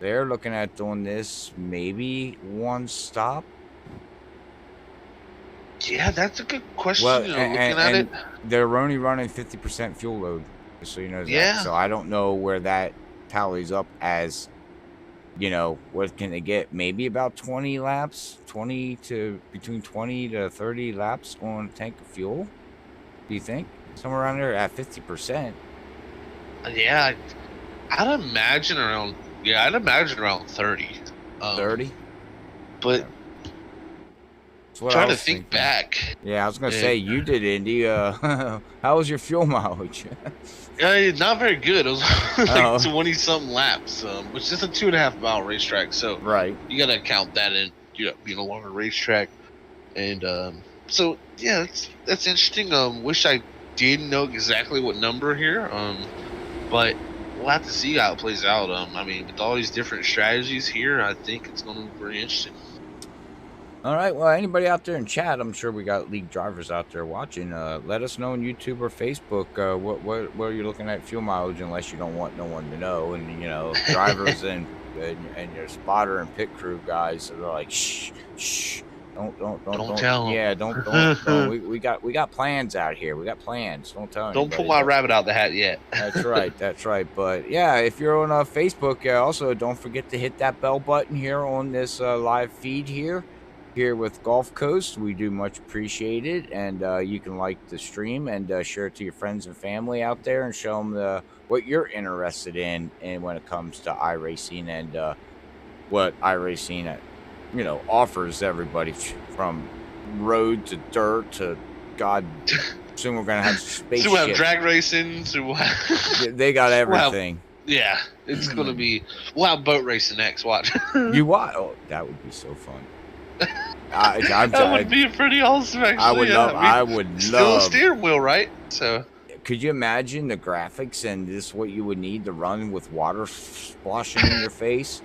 they're looking at doing this maybe one stop. Yeah, that's a good question. Well, looking at it, they're only running 50% fuel load, just so you know that. Yeah. So I don't know where that tallies up as. You know, what can they get? Maybe about 20 laps, between 20 to 30 laps on a tank of fuel. Do you think somewhere around there at 50%? Yeah, I'd imagine around 30. 30, but trying to think back. Yeah, I was gonna say you did Indy. How was your fuel mileage? Not very good. It was like 20-something laps, which is a 2.5-mile racetrack. So right, you gotta count that in. Being a longer racetrack, and so yeah, that's interesting. Wish I did know exactly what number here. But we'll have to see how it plays out. I mean, with all these different strategies here, I think it's going to be very interesting. All right. Well, anybody out there in chat, I'm sure we got league drivers out there watching. Let us know on YouTube or Facebook what you're looking at fuel mileage, unless you don't want no one to know. And you know, drivers and your spotter and pit crew guys are like, shh. Don't tell them. Yeah, don't. We got plans out here. We got plans. Don't tell anybody. Don't pull my rabbit out the hat yet. That's right. But yeah, if you're on Facebook, also don't forget to hit that bell button here on this live feed here with Gulf Coast. We do much appreciate it, and you can like the stream and share it to your friends and family out there, and show them what you're interested in, and when it comes to iRacing and what iRacing offers everybody, from road to dirt to God. Soon we're gonna have spaceship. So we have drag racing. They got everything. Yeah, it's gonna be. We'll have boat racing next. Watch. You what? Oh, that would be so fun. That would be pretty awesome. Actually, I would yeah. love. I mean, I would still a love. steering wheel, right? So. Could you imagine the graphics and this what you would need to run with water splashing in your face?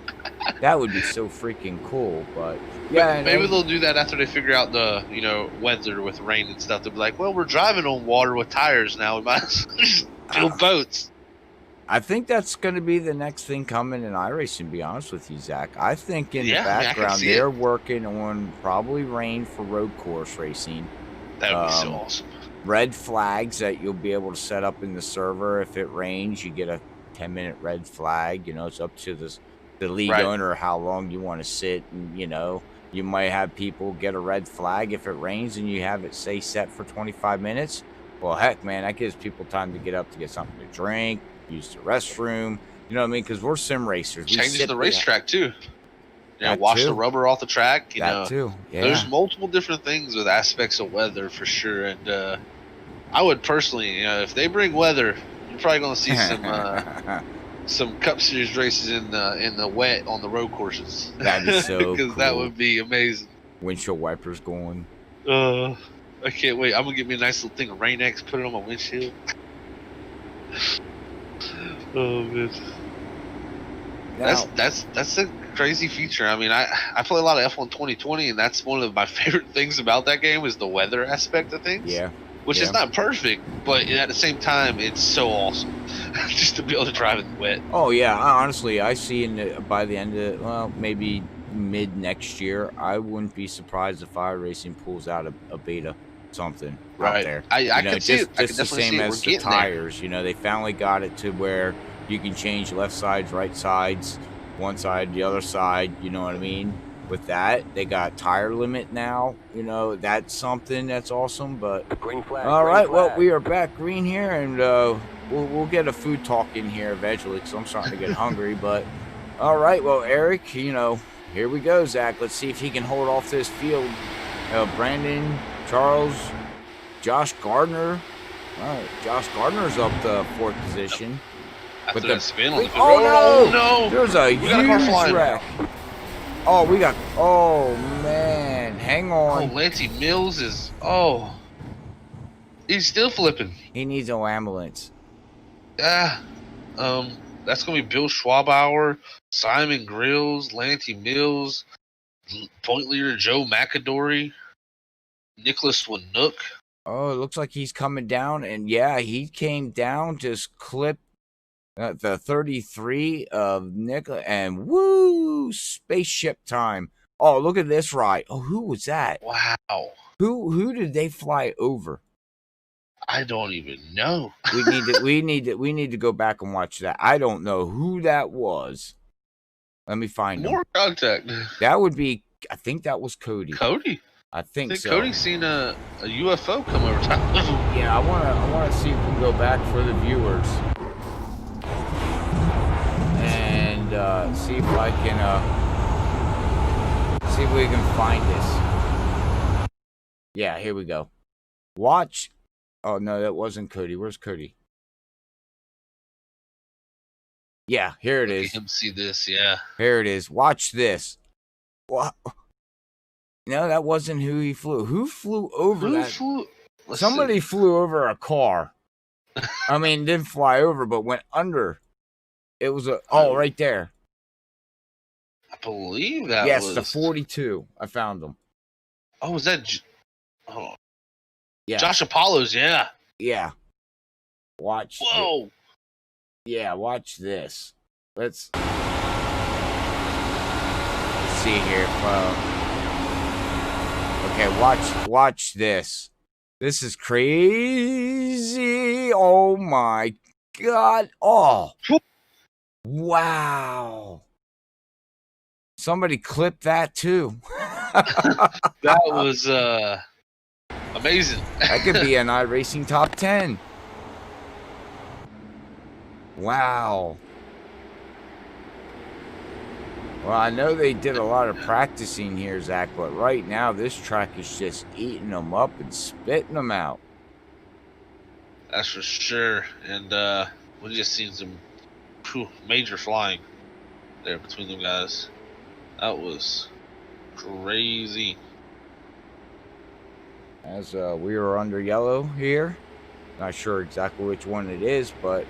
That would be so freaking cool. But yeah, maybe they'll do that after they figure out the weather with rain and stuff. They'll be like, well, we're driving on water with tires now. We might as well just build boats. I think that's going to be the next thing coming in iRacing, to be honest with you, Zach. I think in the background they're working on probably rain for road course racing. That would be so awesome. Red flags that you'll be able to set up in the server. If it rains, you get a 10-minute red flag. It's up to the league owner how long you want to sit. And, you might have people get a red flag if it rains and you have it, say, set for 25 minutes. Well, heck, man, that gives people time to get up to get something to drink, use the restroom. You know what I mean? Because we're sim racers. Changes the racetrack, too. Wash the rubber off the track. That too. Yeah. There's multiple different things with aspects of weather for sure. And I would personally, if they bring weather, you're probably going to see some Cup Series races in the wet on the road courses. That'd be so because cool. that would be amazing. Windshield wipers going. I can't wait. I'm gonna get me a nice little thing of Rain-X, put it on my windshield. Oh man. Now, that's a crazy feature. I mean, I play a lot of F1 2020, and that's one of my favorite things about that game is the weather aspect of things. Yeah. Which is not perfect, but at the same time, it's so awesome just to be able to drive in the wet. Oh yeah, honestly, I see by the end of maybe mid next year, I wouldn't be surprised if iRacing pulls out a beta something out there. I can see it. Just the same as the tires. They finally got it to where you can change left sides, right sides, one side, the other side. You know what I mean? With that, they got tire limit now. That's something that's awesome. But green flag, all right, well, we are back green here, and we'll get a food talk in here eventually because I'm starting to get hungry. But all right, well, Eric, here we go, Zach. Let's see if he can hold off this field. Brandon, Charles, Josh Gardner. All right, Josh Gardner's up the 4th position. With the spin on the oh no! There's a huge wreck. Oh, man. Hang on. Oh, Lancey Mills is... he's still flipping. He needs an ambulance. That's going to be Bill Schwabauer, Simon Grills, Lancey Mills, point leader Joe McAdory, Nicholas Winook. Oh, it looks like he's coming down. And, yeah, he came down, just clipped the 33 of Nicholas, and woo, spaceship time. Oh, look at this ride. Oh, who was that? Wow. Who did they fly over? I don't even know. we need to go back and watch that. I don't know who that was. Let me find more contact. That would be. I think that was Cody. Cody. I think so. Cody's seen a UFO come over top of him. Yeah, I wanna see if we can go back for the viewers. And see if I can see if we can find this. Yeah, here we go. Watch. Oh no, that wasn't Cody. Where's Cody? Yeah, here it is. Let him see this. Yeah, here it is. Watch this. What? No, that wasn't who he flew. Who flew over that? Somebody flew over a car. I mean, didn't fly over, but went under. It was right there. I believe that was... Yes, the 42. I found them. Oh, was that... Yeah. Josh Apollo's, yeah. Yeah. Watch. Whoa. Yeah, watch this. Let's see here. Okay, watch this. This is crazy. Oh, my God. Oh. Wow. Somebody clipped that too. That was amazing. That could be an iRacing top 10. Wow. Well, I know they did a lot of practicing here, Zach, but right now this track is just eating them up and spitting them out. That's for sure. And we just seen some major flying there between them guys. That was crazy. As we are under yellow here. Not sure exactly which one it is, but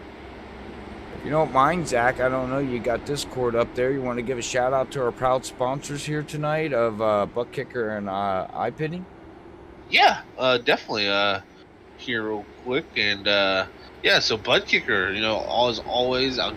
if you don't mind, Zach, I don't know, you got Discord up there. You want to give a shout out to our proud sponsors here tonight of Butt Kicker and iPitting? Yeah, definitely. Here real quick, and yeah, so Butt Kicker, always a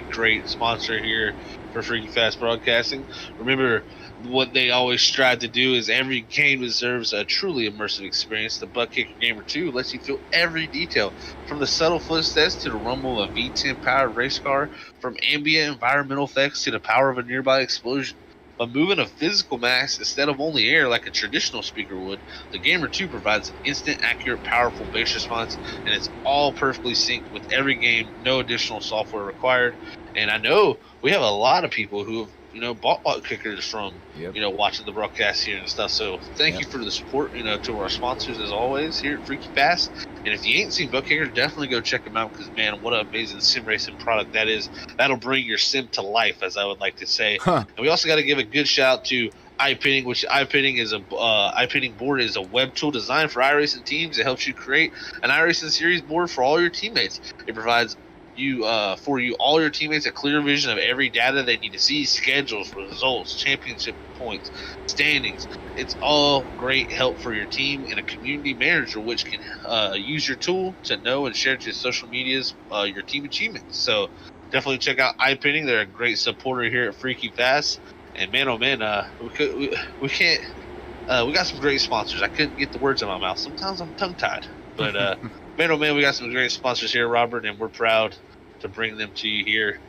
great sponsor here for Freaky Fast Broadcasting. Remember, what they always strive to do is every game deserves a truly immersive experience. The Butt Kicker Gamer 2 lets you feel every detail, from the subtle footsteps to the rumble of a V10 powered race car, from ambient environmental effects to the power of a nearby explosion. By moving a physical mass instead of only air like a traditional speaker would, the Gamer 2 provides an instant, accurate, powerful bass response, and it's all perfectly synced with every game, no additional software required. And I know we have a lot of people who have, bought Butt Kickers from, watching the broadcast here and stuff. So thank you for the support, to our sponsors as always here at Freaky Fast. And if you ain't seen Butt Kickers, definitely go check them out, because, man, what an amazing sim racing product that is. That'll bring your sim to life, as I would like to say. Huh. And we also got to give a good shout out to iPitting, which iPitting board is a web tool designed for iRacing teams. It helps you create an iRacing series board for all your teammates. It provides all your teammates a clear vision of every data they need to see: schedules, results, championship points, standings. It's all great help for your team, and a community manager which can use your tool to know and share to your social medias your team achievements. So definitely check out iPitting. They're a great supporter here at Freaky Fast. And man, oh man, we can't. We got some great sponsors. I couldn't get the words in my mouth. Sometimes I'm tongue tied. But man, oh man, we got some great sponsors here, Robert, and we're proud to bring them to you here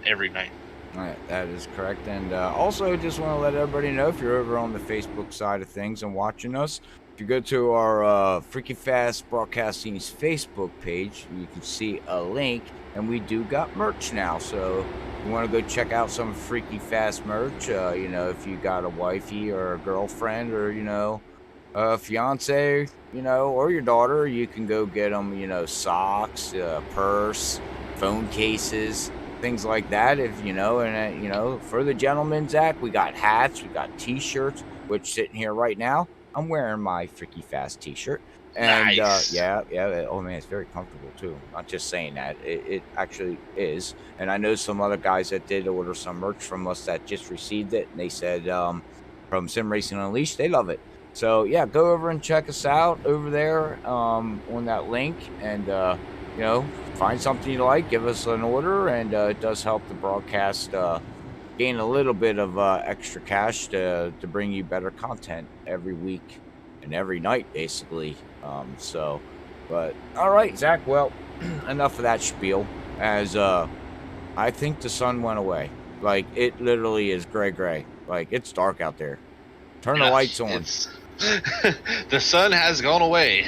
every night. All right, that is correct. And also, just want to let everybody know, if you're over on the Facebook side of things and watching us, if you go to our Freaky Fast Broadcasting's Facebook page, you can see a link, and we do got merch now. So you want to go check out some Freaky Fast merch. If you got a wifey or a girlfriend or, a fiance, or your daughter, you can go get them, socks, purse, phone cases, things like that. If, for the gentlemen, Zach, we got hats, we got t-shirts, which sitting here right now, I'm wearing my Freaky Fast t-shirt. And Nice. yeah. Oh man, it's very comfortable too. Not just saying that, it actually is. And I know some other guys that did order some merch from us that just received it, and they said from Sim Racing Unleashed, they love it. So yeah, go over and check us out over there on that link, and find something you like, give us an order, and it does help the broadcast gain a little bit of extra cash to bring you better content every week and every night, basically. But all right, Zach. Well, enough of that spiel. As I think the sun went away. Like, it literally is gray. Like, it's dark out there. Turn the lights on. The sun has gone away.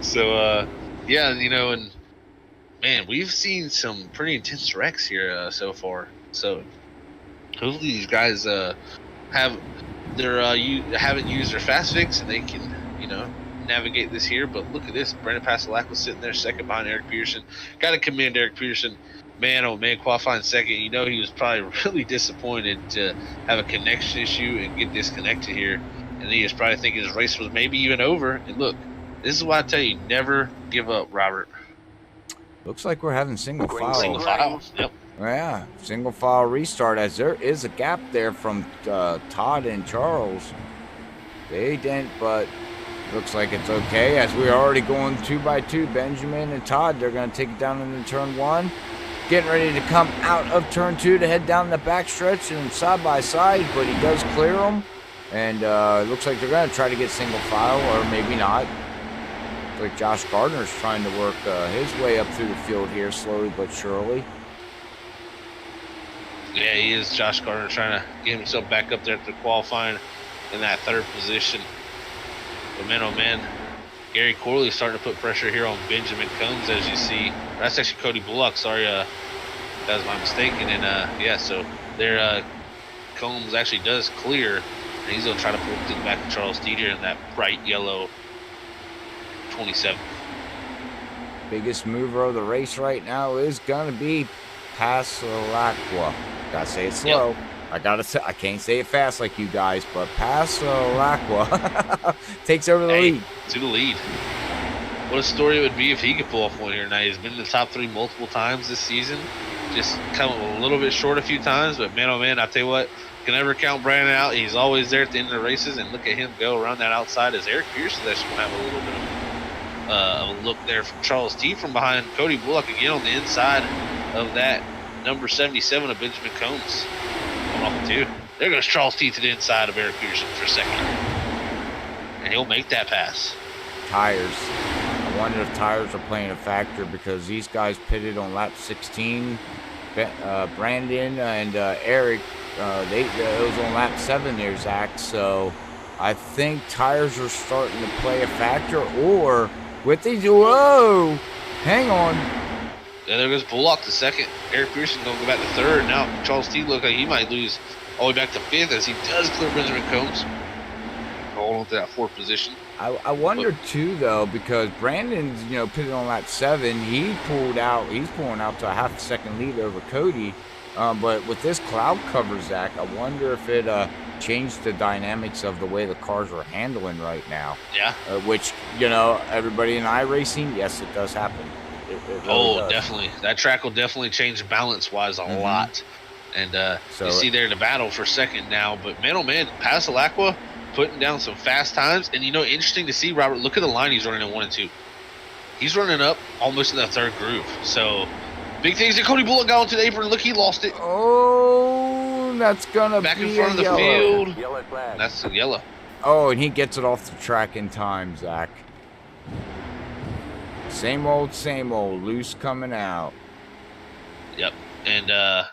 So yeah, and man, we've seen some pretty intense wrecks here so far. So hopefully these guys haven't used their fast fix, and they can navigate this here. But look at this, Brandon Pasolak was sitting there second behind Eric Peterson. Got to commend Eric Peterson. Man, oh man, qualifying second. He was probably really disappointed to have a connection issue and get disconnected here. And he was probably thinking his race was maybe even over. And look, this is why I tell you, never give up, Robert. Looks like we're having single file. Single file, yep. Yeah, single file restart, as there is a gap there from Todd and Charles. They didn't, but looks like it's okay, as we're already going 2x2. Benjamin and Todd, they're going to take it down into turn one. Getting ready to come out of turn two to head down the backstretch and side by side, but he does clear them. And it looks like they're going to try to get single file, or maybe not. Looks like Josh Gardner's trying to work his way up through the field here, slowly but surely. Yeah, he is. Josh Gardner trying to get himself back up there after qualifying in that third position. But man, oh man, Gary Corley starting to put pressure here on Benjamin Combs, as you see. That's actually Cody Bullock. Sorry, that was my mistake. And then, yeah, so there, Combs actually does clear, and he's going to try to pull things back to Charles Dieter in that bright yellow 27. biggest mover of the race right now is gonna be Pasalacqua. Gotta say it slow. I can't say it fast like you guys, but Pasalacqua takes over the lead. To the lead. What a story it would be if he could pull off one here. Now he's been in the top 3 multiple times this season. Just come a little bit short a few times, but man, oh man, I tell you what, can never count Brandon out. He's always there at the end of the races, and look at him go around that outside as Eric Pierce is actually going to have a little bit of a look there from Charles T from behind Cody Bullock again on the inside of that number 77 of Benjamin Combs. Going off the 2. There goes Charles T to the inside of Eric Pearson for a second. And he'll make that pass. Tires. I wonder if tires are playing a factor because these guys pitted on lap 16. Brandon and Eric, it was on lap 7 there, Zach. So I think tires are starting to play a factor. Or what they do? Whoa! Hang on. Yeah, there goes Bullock to second. Eric Pearson going to go back to third. Now Charles T look like he might lose all the way back to 5th as he does clear Benjamin Combs. Hold on to that 4th position. I wonder too though, because Brandon's pitted on lap 7. He's pulling out to a half a second lead over Cody. But with this cloud cover, Zach, I wonder if it changed the dynamics of the way the cars are handling right now. Yeah. Which everybody in iRacing, yes, it does happen. It really does. Definitely. That track will definitely change balance-wise a lot. And So you see there the battle for second now. But man, oh man, Pasalacqua putting down some fast times. And interesting to see, Robert, look at the line he's running in 1 and 2. He's running up almost in that 3rd groove. So big things that Cody Bullock got onto the apron. Look, he lost it. Oh, that's gonna back be in front of the yellow. field. Yellow flag. That's the yellow. Oh, and he gets it off the track in time, Zach. Same old, loose coming out. Yep. And I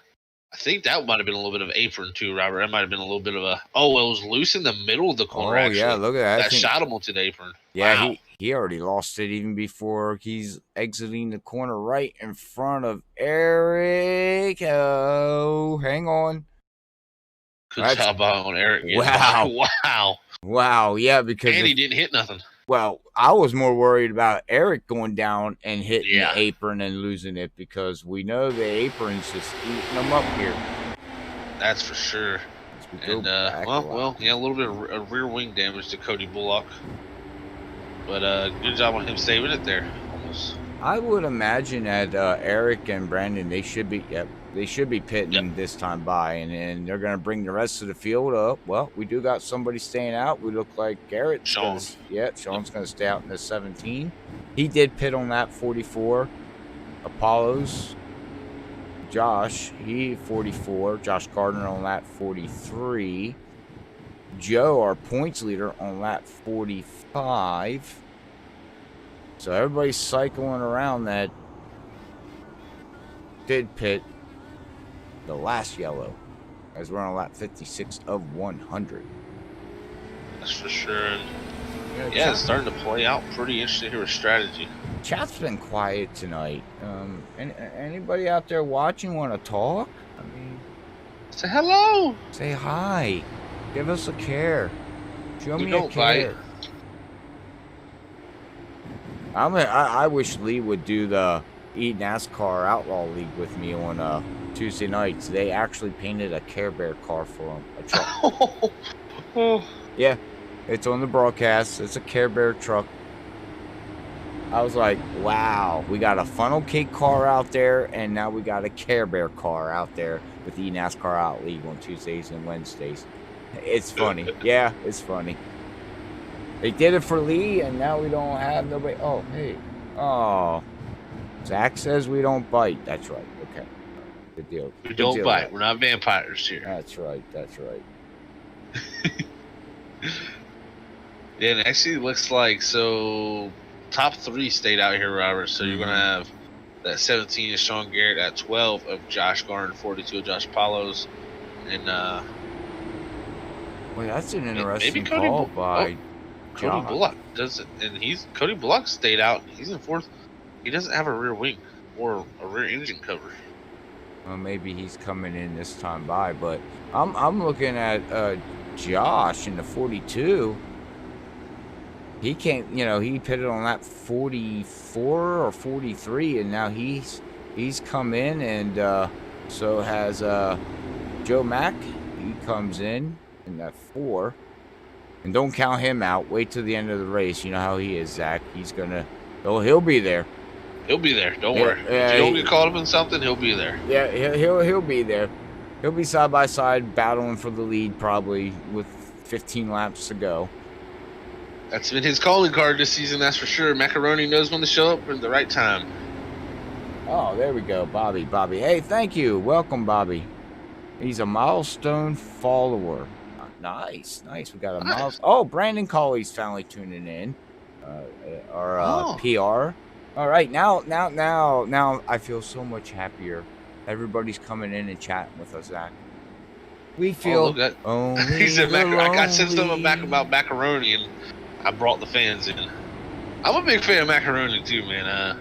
think that might have been a little bit of apron too, Robert. That might have been a little bit of a. Oh, it was loose in the middle of the corner. Actually. Yeah, look at that. That shot him onto the apron. Yeah, wow. he already lost it even before he's exiting the corner right in front of Eric. Oh, hang on. Good job on Eric. Wow. Wow, yeah, because and he didn't hit nothing. Well, I was more worried about Eric going down and hitting the apron and losing it because we know the apron's just eating them up here. That's for sure. And a little bit of rear wing damage to Cody Bullock, but good job on him saving it there. Almost. I would imagine that Eric and Brandon they should be pitting this time by, and then they're gonna bring the rest of the field up. Well, we do got somebody staying out. We look like Garrett's Sean's gonna stay out in the 17. He did pit on that 44. Apollo's Josh, he 44. Josh Gardner on lap 43. Joe, our points leader, on lap 45. So everybody's cycling around that did pit the last yellow as we're on lap 56 of 100. That's for sure. Yeah, it's starting to play out pretty interesting here with strategy. Chat's been quiet tonight. Anybody out there watching want to talk? I mean, say hello. Say hi. Give us a care. Show me a care. Bite. I wish Lee would do the NASCAR Outlaw League with me on Tuesday nights. They actually painted a Care Bear car for him. A truck. Yeah, it's on the broadcast. It's a Care Bear truck. I was like, wow, we got a funnel cake car out there, and now we got a Care Bear car out there with the NASCAR Out League on Tuesdays and Wednesdays. It's funny. Yeah, it's funny. They did it for Lee, and now we don't have nobody. Oh, hey. Oh. Zach says we don't bite. That's right. Okay. Good deal. We don't bite. We're not vampires here. That's right. That's right. Yeah, it actually looks like top 3 stayed out here, Robert. So you're going to have that 17 is Sean Garrett, at 12 of Josh Garner, 42 of Josh Paulos. And, well, that's an interesting call by Cody Bullock doesn't, and Cody Bullock stayed out. He's in 4th. He doesn't have a rear wing or a rear engine cover. Well, maybe he's coming in this time by, but I'm looking at Josh in the 42. he came, he pitted on lap 44 or 43, and now he's come in, and so has Joe Mack. He comes in that 4. And don't count him out. Wait till the end of the race. You know how he is, Zach. He's gonna. He'll be there. He'll be there. Don't worry. If you don't get caught up in something, he'll be there. Yeah, he'll be there. He'll be side by side battling for the lead, probably with 15 laps to go. That's been his calling card this season. That's for sure. Macaroni knows when to show up at the right time. Oh, there we go, Bobby. Hey, thank you. Welcome, Bobby. He's a milestone follower. Nice. We got a mouse. Oh, Brandon Colley's finally tuning in. Our PR. All right, now I feel so much happier. Everybody's coming in and chatting with us, Zach. We feel he said I said something back about macaroni, and I brought the fans in. I'm a big fan of macaroni too, man.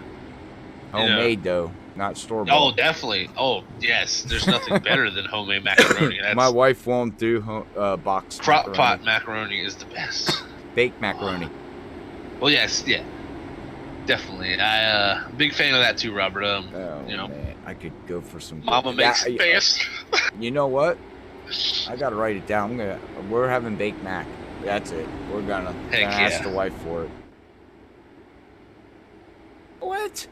Homemade though. Not store-bought. Oh, definitely. Oh, yes. There's nothing better than homemade macaroni. My wife won't do box crock pot macaroni is the best. Baked macaroni. Well, yes, yeah, definitely. Big fan of that too, Robert. Man, I could go for some. Mama makes it best. You know what? I gotta write it down. We're having baked mac. That's it. We're gonna ask the wife for it. What?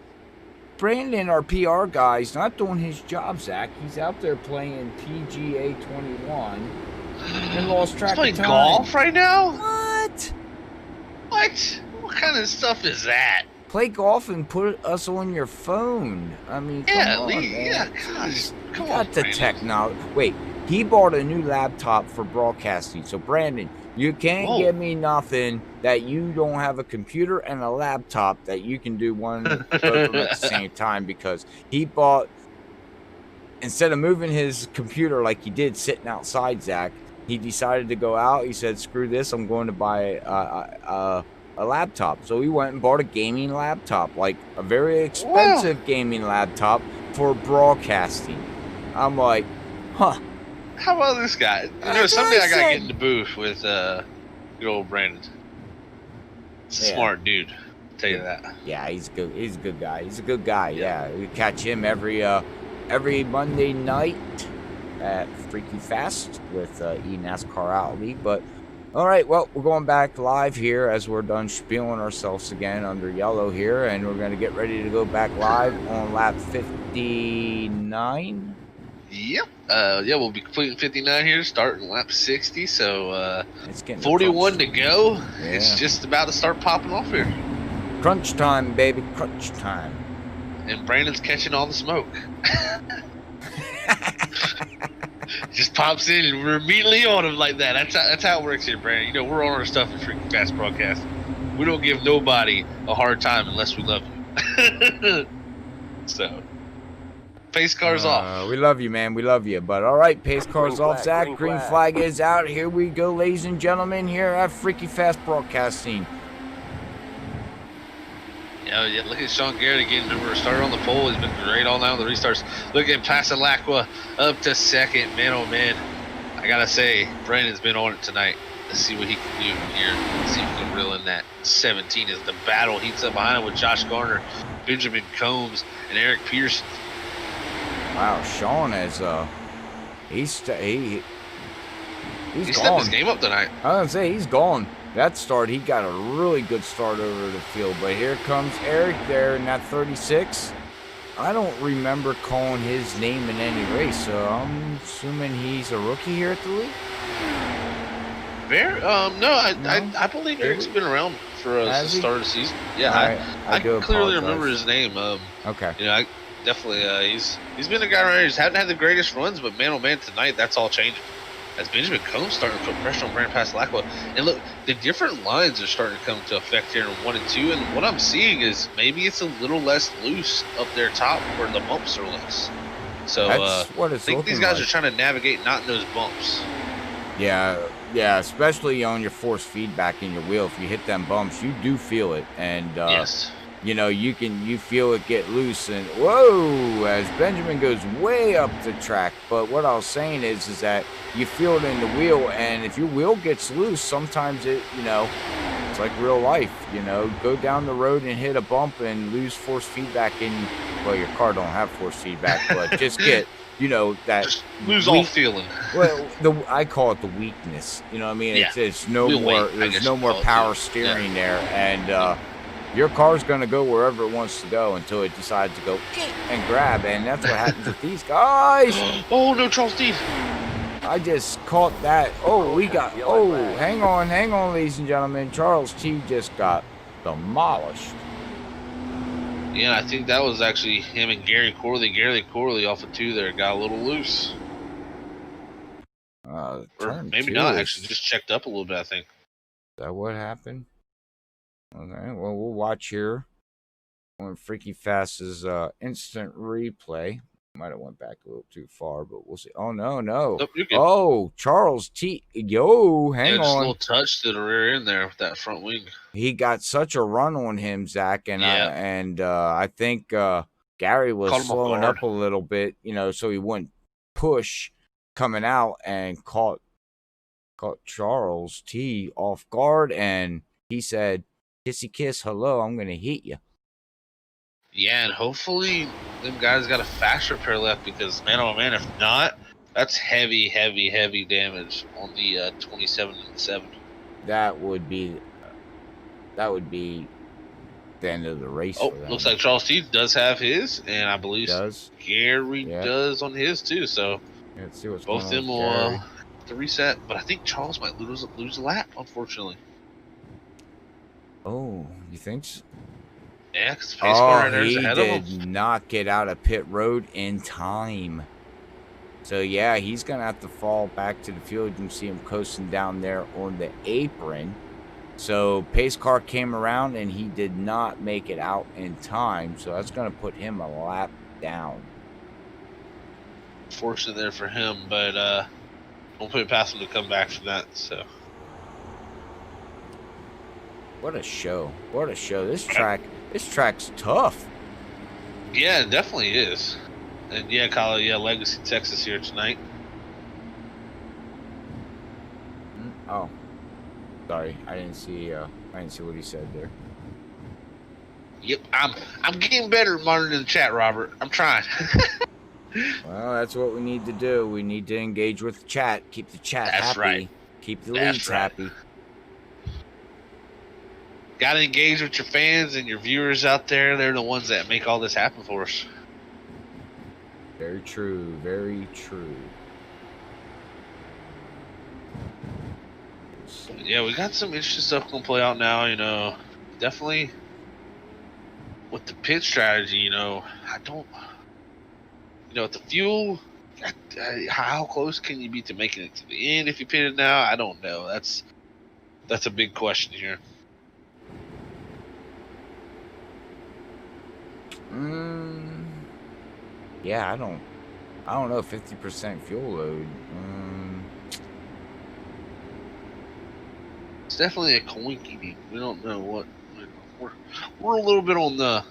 Brandon, our PR guy's not doing his job, Zach. He's out there playing PGA 21 and lost track of time. He's playing golf right now? What? What kind of stuff is that? Play golf and put us on your phone. I mean, come on, man. Come on, got the technology. Wait, he bought a new laptop for broadcasting. So, Brandon, you can't give me nothing that you don't have a computer and a laptop that you can do one both of them at the same time, because he bought, instead of moving his computer like he did sitting outside, Zach, he decided to go out. He said, screw this, I'm going to buy a laptop. So he went and bought a gaming laptop, like a very expensive gaming laptop for broadcasting. I'm like, huh. How about this guy? Someday I gotta get in the booth with good old Brandon. He's a smart dude. I'll tell you that. Yeah, he's good. He's a good guy. He's a good guy. Yeah, we catch him every Monday night at Freaky Fast with eNASCAR Alley. But all right, well, we're going back live here as we're done spieling ourselves again under yellow here, and we're going to get ready to go back live on lap 59. Yep. We'll be completing 59 here, starting lap 60. So it's getting 41 to go. Yeah. It's just about to start popping off here. Crunch time, baby, crunch time. And Brandon's catching all the smoke. Just pops in and we're immediately on him like that. That's how it works here, Brandon. We're on our stuff in Freaking Fast Broadcast. We don't give nobody a hard time unless we love you. So, pace car's off. We love you, man. We love you. But all right, pace car's off, Zach. Green flag is out. Here we go, ladies and gentlemen, here at Freaky Fast Broadcasting. Yeah, look at Sean Garrett again. Remember, started on the pole. He's been great all night on the restarts. Look at Pasalacqua up to second. Man, oh man. I got to say, Brandon's been on it tonight. Let's see what he can do here. Let's see if he can reel in that 17 as the battle heats up behind him with Josh Garner, Benjamin Combs, and Eric Pearson. Wow, Sean is he's he gone. stepped his game up tonight. I was gonna say he's gone. That start, he got a really good start over the field. But here comes Eric there in that 36. I don't remember calling his name in any race, so I'm assuming he's a rookie here at the league. I believe Eric's been around for the start of the season. Yeah, I clearly remember his name. Okay. I definitely he's been a guy right here. He hasn't had the greatest runs, but man, oh man, tonight that's all changing. As Benjamin Combs starting to put pressure on Brandon Pasalacqua. And look, the different lines are starting to come to effect here in 1 and 2. And what I'm seeing is maybe it's a little less loose up there top where the bumps are less. So I think these guys are trying to navigate not in those bumps. Yeah, especially on your force feedback in your wheel. If you hit them bumps, you do feel it. And yes. You feel it get loose, and whoa, as Benjamin goes way up the track. But what I was saying is that you feel it in the wheel, and if your wheel gets loose, sometimes it It's like real life, you know. Go down the road and hit a bump and lose force feedback in. Well, your car don't have force feedback, but just get, you know, that Just lose all feeling. Well, I call it the weakness. You know what I mean? Yeah. It's no Wheel more. weight, I There's guess no you more call it, power too. steering there, and your car's gonna go wherever it wants to go until it decides to go and grab, and that's what happens with these guys. Oh no, Charles D. I just caught that. Oh, we got. Oh, hang on, ladies and gentlemen. Charles T just got demolished. Yeah, I think that was actually him and Gary Corley. Gary Corley off of 2 there got a little loose. Or Turn maybe 2 not, is actually just checked up a little bit, I think. that what happened? Okay, well, we'll watch here on Freaky Fast's instant replay. Might have went back a little too far, but we'll see. Oh, no. Nope, you're good. Oh, Charles T. Yo, hang just a on. little touch to the rear end there with that front wing. He got such a run on him, Zach, and I think Gary was Caught him off slowing guard. up a little bit, you know, so he wouldn't push coming out, and caught Charles T off guard, and he said, "Kissy kiss, hello, I'm gonna hit you." Yeah, and hopefully them guys got a fast repair left, because man, oh man, if not, that's heavy damage on the 27 and 7. That would be the end of the race. Oh, for them. looks like Charles T does have his, and I believe Gary Yeah. does on his too. So Yeah, let's see what's both going them on will with have to reset. But I think Charles might lose a lap, unfortunately. Oh, you think so? Yeah, because the pace car right there is he ahead did of him. not get out of pit road in time. So yeah, he's gonna have to fall back to the field. You can see him coasting down there on the apron. So pace car came around and he did not make it out in time. So that's gonna put him a lap down. Fortunate there for him, but don't put it past him to come back from that. So what a show! What a show! This track's tough. yeah, it definitely is. And yeah, Kyle, yeah, Legacy, Texas here tonight. Oh, sorry, I didn't see what he said there. Yep, I'm getting better at monitoring the chat, Robert. I'm trying. Well, that's what we need to do. We need to engage with the chat. Keep the chat happy. Right. Keep the leads happy. Got to engage with your fans and your viewers out there. They're the ones that make all this happen for us. Very true. Very true. Yeah, we got some interesting stuff going to play out now. You know, definitely with the pit strategy. You know, with the fuel, how close can you be to making it to the end if you pitted now? I don't know. That's a big question here. Yeah, I don't know. 50% fuel load. It's definitely a coinky deep. We don't know what. We're a little bit on the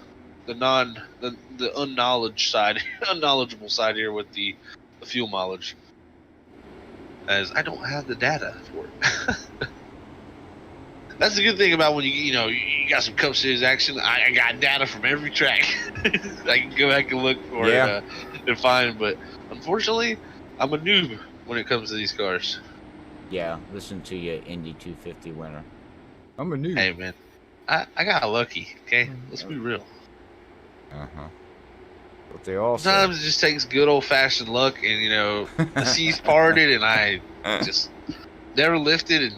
unknowledge side, unknowledgeable side here with the fuel mileage, as I don't have the data for it. That's the good thing about when you got some Cup Series action. I got data from every track. I can go back and look for it and find. But unfortunately, I'm a noob when it comes to these cars. Yeah, listen to you, Indy 250 winner. I'm a noob. Hey man, I got lucky. Okay, let's be real. What they all Sometimes it just takes good old fashioned luck, and the seas parted, and I just never lifted and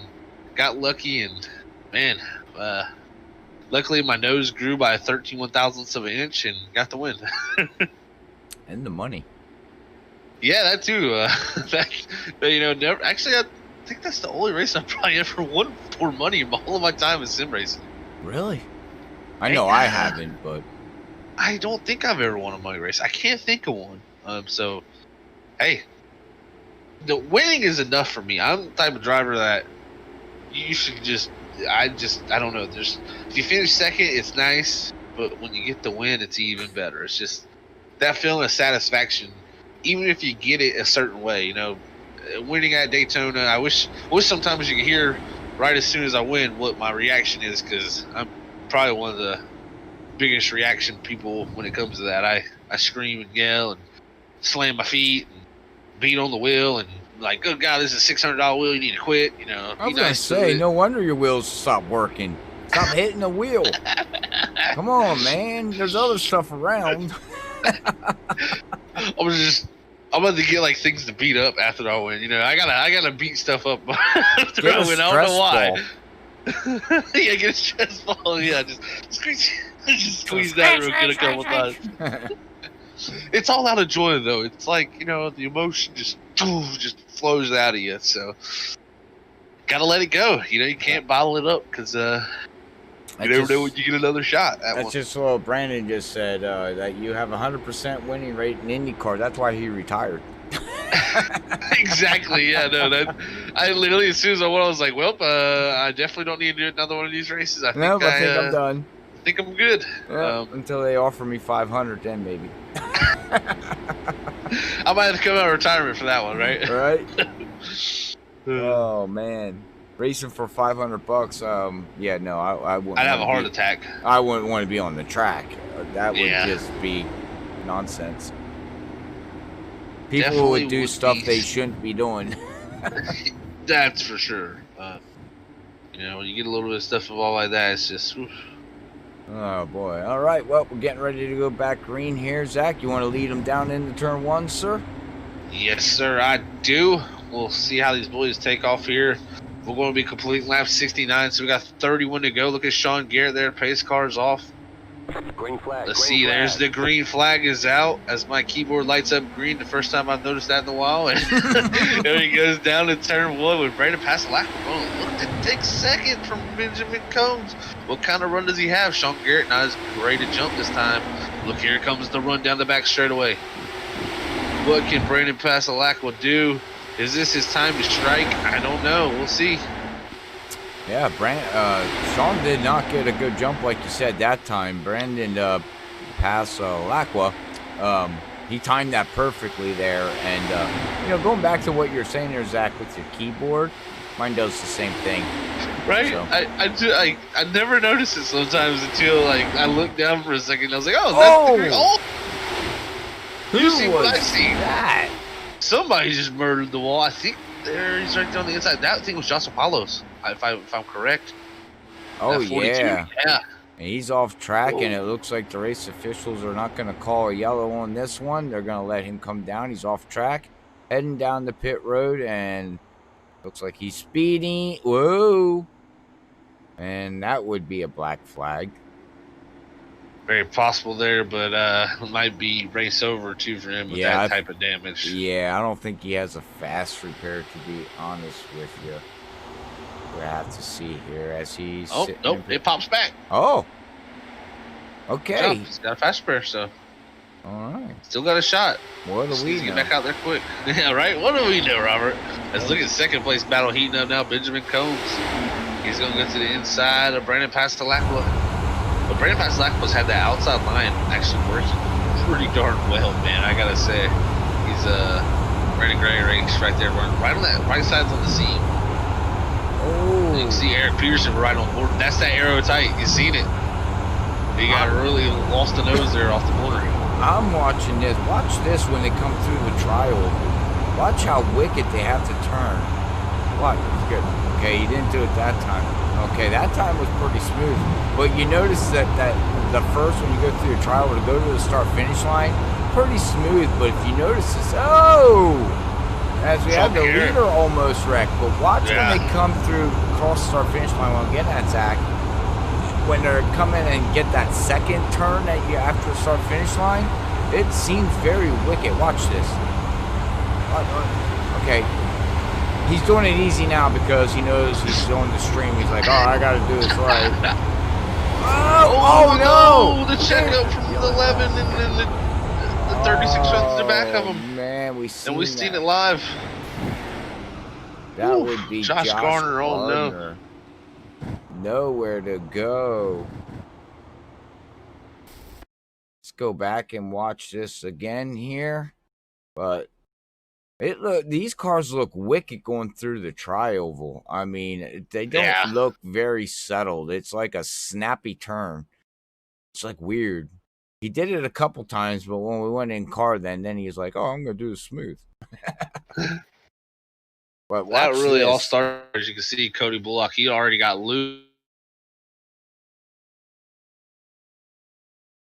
got lucky, and man, luckily my nose grew by 13/1000ths of an inch and got the win. And the money. Yeah, that too. Never actually. I think that's the only race I've probably ever won for money in all of my time in sim racing. Really? I know I haven't, but I don't think I've ever won a money race. I can't think of one. So, hey, the winning is enough for me. I'm the type of driver that you should I don't know. If you finish second, it's nice, but when you get the win, it's even better. It's just that feeling of satisfaction, even if you get it a certain way. Winning at Daytona, I wish sometimes you could hear right as soon as I win what my reaction is, because I'm probably one of the biggest reaction people when it comes to that. I scream and yell and slam my feet and beat on the wheel and like, good God, this is a $600 wheel. You need to quit. You know, I be was gonna nice to say, it. no wonder your wheels stopped working. Stop hitting the wheel. Come on, man. There's other stuff around. I'm about to get like things to beat up after I win. You know, I gotta beat stuff up after Get I a win. I don't know stress why. ball. Yeah, get a stress ball. Yeah, just squeeze that real good a couple times. It's all out of joy though. It's like, you know, the emotion just flows out of you. So gotta let it go. You know, you can't bottle it up because you never know when you get another shot at That's one. just what Brandon just said, that you have 100% winning rate in IndyCar. That's why he retired. Exactly. Yeah. No. That I literally, as soon as I won, I was like, "Well, I definitely don't need to do another one of these races. I think I think I'm done. I think I'm good." Until they offer me 500, then maybe. I might have to come out of retirement for that one, right? Right? Oh man, racing for $500. Yeah, no, I wouldn't. I'd have a heart be, attack. I wouldn't want to be on the track. That would Yeah. just be nonsense. People Definitely would do would stuff be. they shouldn't be doing. That's for sure. You know, when you get a little bit of stuff involved like that, it's just. Oof. Oh boy. All right. Well, we're getting ready to go back green here. Zach, you want to lead them down into turn one, sir? Yes, sir, I do. We'll see how these boys take off here. We're going to be completing lap 69, so we got 31 to go. Look at Sean Garrett there. Pace car's off. Green flag. Let's green see. flag. There's the green flag is out as my keyboard lights up green. The first time I've noticed that in a while. And there he goes down to turn one with Brandon Passalak. Oh, look to take second from Benjamin Combs. What kind of run does he have? Sean Garrett not as great a jump this time. Look, here comes the run down the back straightaway. What can Brandon Passalak do? Is this his time to strike? I don't know. We'll see. Yeah, Sean did not get a good jump like you said that time. Brandon Passalacqua, he timed that perfectly there. And, you know, going back to what you're saying there, Zach, with your keyboard, mine does the same thing. Right? So. I never noticed it sometimes until, like, I looked down for a second and I was like, oh, that's the green. Oh! You see what I see? That? Somebody just murdered the wall. I think he's right there on the inside. That thing was Josh Apollos, if I'm correct. Oh, yeah. Yeah. And he's off track, and it looks like the race officials are not going to call a yellow on this one. They're going to let him come down. He's off track, heading down the pit road, and looks like he's speeding. Whoa. And that would be a black flag. Very possible there, but it might be race over too for him with that type of damage. Yeah, I don't think he has a fast repair, to be honest with you. We have to see here as he's. Oh, nope, it pops back. Oh. Okay. He's got a fast repair, so. All right. Still got a shot. What do we know? Get back out there quick. Yeah, right? What do we know, Robert? Let's look at second place battle heating up now. Benjamin Combs. He's going to go to the inside of Brandon Passalacqua. But Brandon Passalacqua's had that outside line actually working pretty darn well, man. I gotta say, he's Brandon Gray race right there, running right on that right side's on the seam. Oh, you can see Eric Peterson right on board. That's that aero tight. You seen it? He got really lost the nose there off the corner. I'm watching this. Watch this when they come through the trial. Watch how wicked they have to turn. What? Good. Okay, he didn't do it that time. Okay, that time was pretty smooth. But you notice that the first, when you go through the trial, to go to the start-finish line, pretty smooth. But if you notice this, as we have the leader almost wrecked. But watch when they come through across the start-finish line. When I'm getting at, Zach, when they're coming and get that second turn that you after the start-finish line, it seems very wicked. Watch this. Okay. He's doing it easy now because he knows he's on the stream. He's like, oh, I got to do this right. Oh, no! The checkup from the 11 and then the 36 runs to the back of him. Man, we've seen it live. That would be Josh Garner. Oh, no. Nowhere to go. Let's go back and watch this again here. But These cars look wicked going through the tri-oval. I mean, they don't Yeah. look very settled. It's like a snappy turn. It's like weird. He did it a couple times, but when we went in car, then he was like, "Oh, I'm gonna do it smooth." But That watch really all this. started, as you can see, Cody Bullock. He already got loose.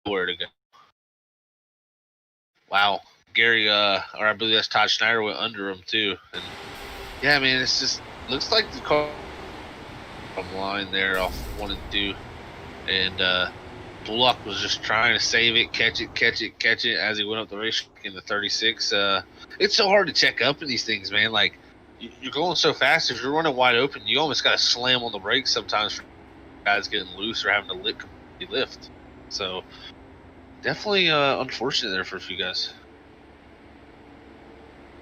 Where to go? Wow, Gary, or I believe that's Todd Schneider went under him too. And yeah, I mean, it's just looks like the car from line there off 1 and 2, and Bullock was just trying to save it, catch it as he went up the racetrack in the 36. It's so hard to check up in these things, man. Like you're going so fast. If you're running wide open, you almost got to slam on the brakes sometimes for guys getting loose or having to lift. So definitely unfortunate there for a few guys.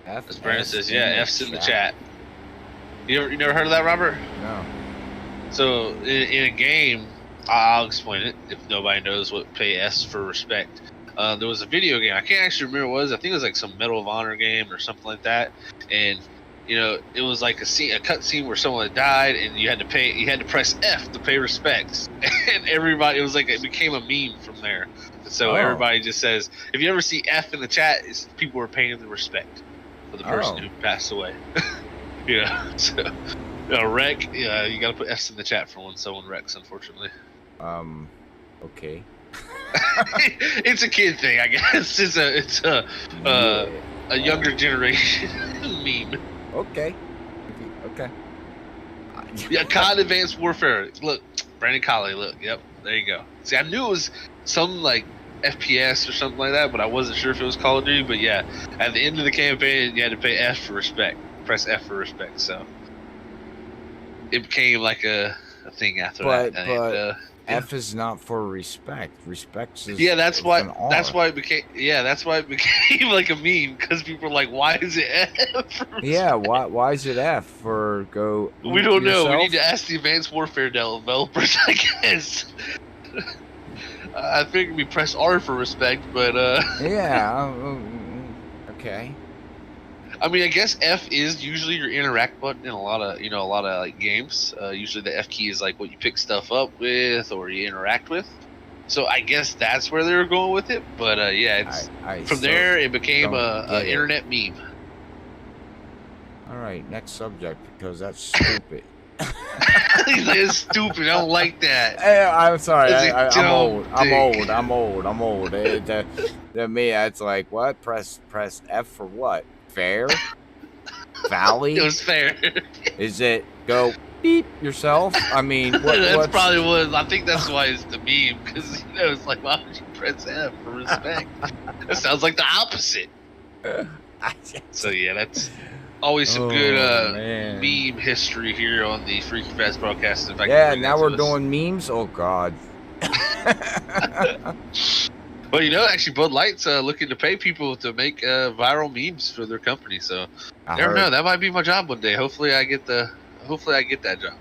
As Brandon says, yeah, F's in the chat. You never heard of that, Robert? No. So in a game, I'll explain it if nobody knows what pay S for respect. There was a video game. I can't actually remember what it was. I think it was like some Medal of Honor game or something like that. And it was like a cut scene where someone had died, and you had to press F to pay respects. And everybody, it became a meme from there. So everybody just says, if you ever see F in the chat, it's people are paying the respect for the person who passed away. So wreck. Yeah, you got to put F's in the chat for when someone wrecks, unfortunately. Okay. It's a kid thing, I guess. It's a younger generation meme. Okay. Yeah, COD Advanced Warfare. Look, Brandon Colley. Look, yep, there you go. See, I knew it was some like FPS or something like that, but I wasn't sure if it was Call of Duty. But yeah, at the end of the campaign, you had to pay F for respect. Press F for respect. So it became like a thing after that. But F is not for respect. Respect is that's why. an R. That's why it became. Yeah, that's why it became like a meme because people are like, "Why is it F?" Yeah, why is it F for go? We don't know. Yourself? We need to ask the Advanced Warfare developers, I guess. I figured we press R for respect, but yeah. Okay. I mean, I guess F is usually your interact button in a lot of like games. Usually the F key is like what you pick stuff up with or you interact with. So I guess that's where they were going with it. But yeah, it's from there it became a internet meme. All right, next subject because that's stupid. It's stupid. I don't like that. I'm sorry. I'm old. To me, it's like what? Press F for what? Fair? Valley? It was fair. Is it go beep yourself? I mean, that's probably what. I think that's why it's the meme because it's like, why would you press F for respect? That sounds like the opposite. So yeah, that's always some good meme history here on the Freaky Fast broadcast. Yeah, now we're doing memes. Oh God. Well, actually, Bud Light's looking to pay people to make viral memes for their company. So, never know. That might be my job one day. Hopefully, I get that job.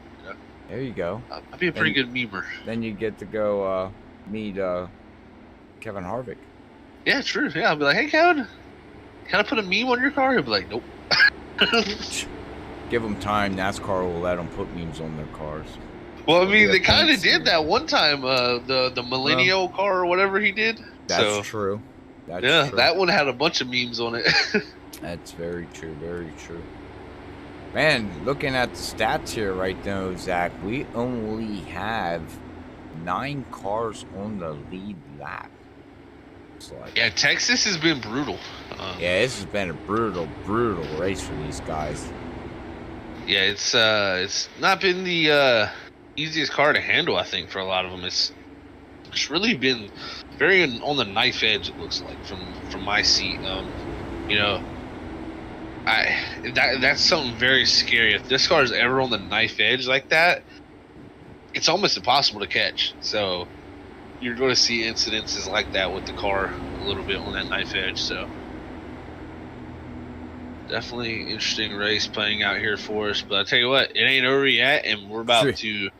There you go. I'd be a pretty good memer. Then you get to go meet Kevin Harvick. Yeah, true. Yeah, I'll be like, hey, Kevin, can I put a meme on your car? He'll be like, nope. Give them time. NASCAR will let them put memes on their cars. Well, I mean, they kind of did that one time. The Millennial car or whatever he did. That's true. That's true. That one had a bunch of memes on it. That's very true. Very true. Man, looking at the stats here right now, Zach, we only have 9 cars on the lead lap. Yeah, Texas has been brutal. Yeah, this has been a brutal race for these guys. Yeah, it's not been the easiest car to handle. I think for a lot of them, it's really been very on the knife edge. It looks like from my seat. That's something very scary. If this car is ever on the knife edge like that, it's almost impossible to catch. So you're going to see incidences like that with the car a little bit on that knife edge. So definitely interesting race playing out here for us. But I tell you what, it ain't over yet, and we're about to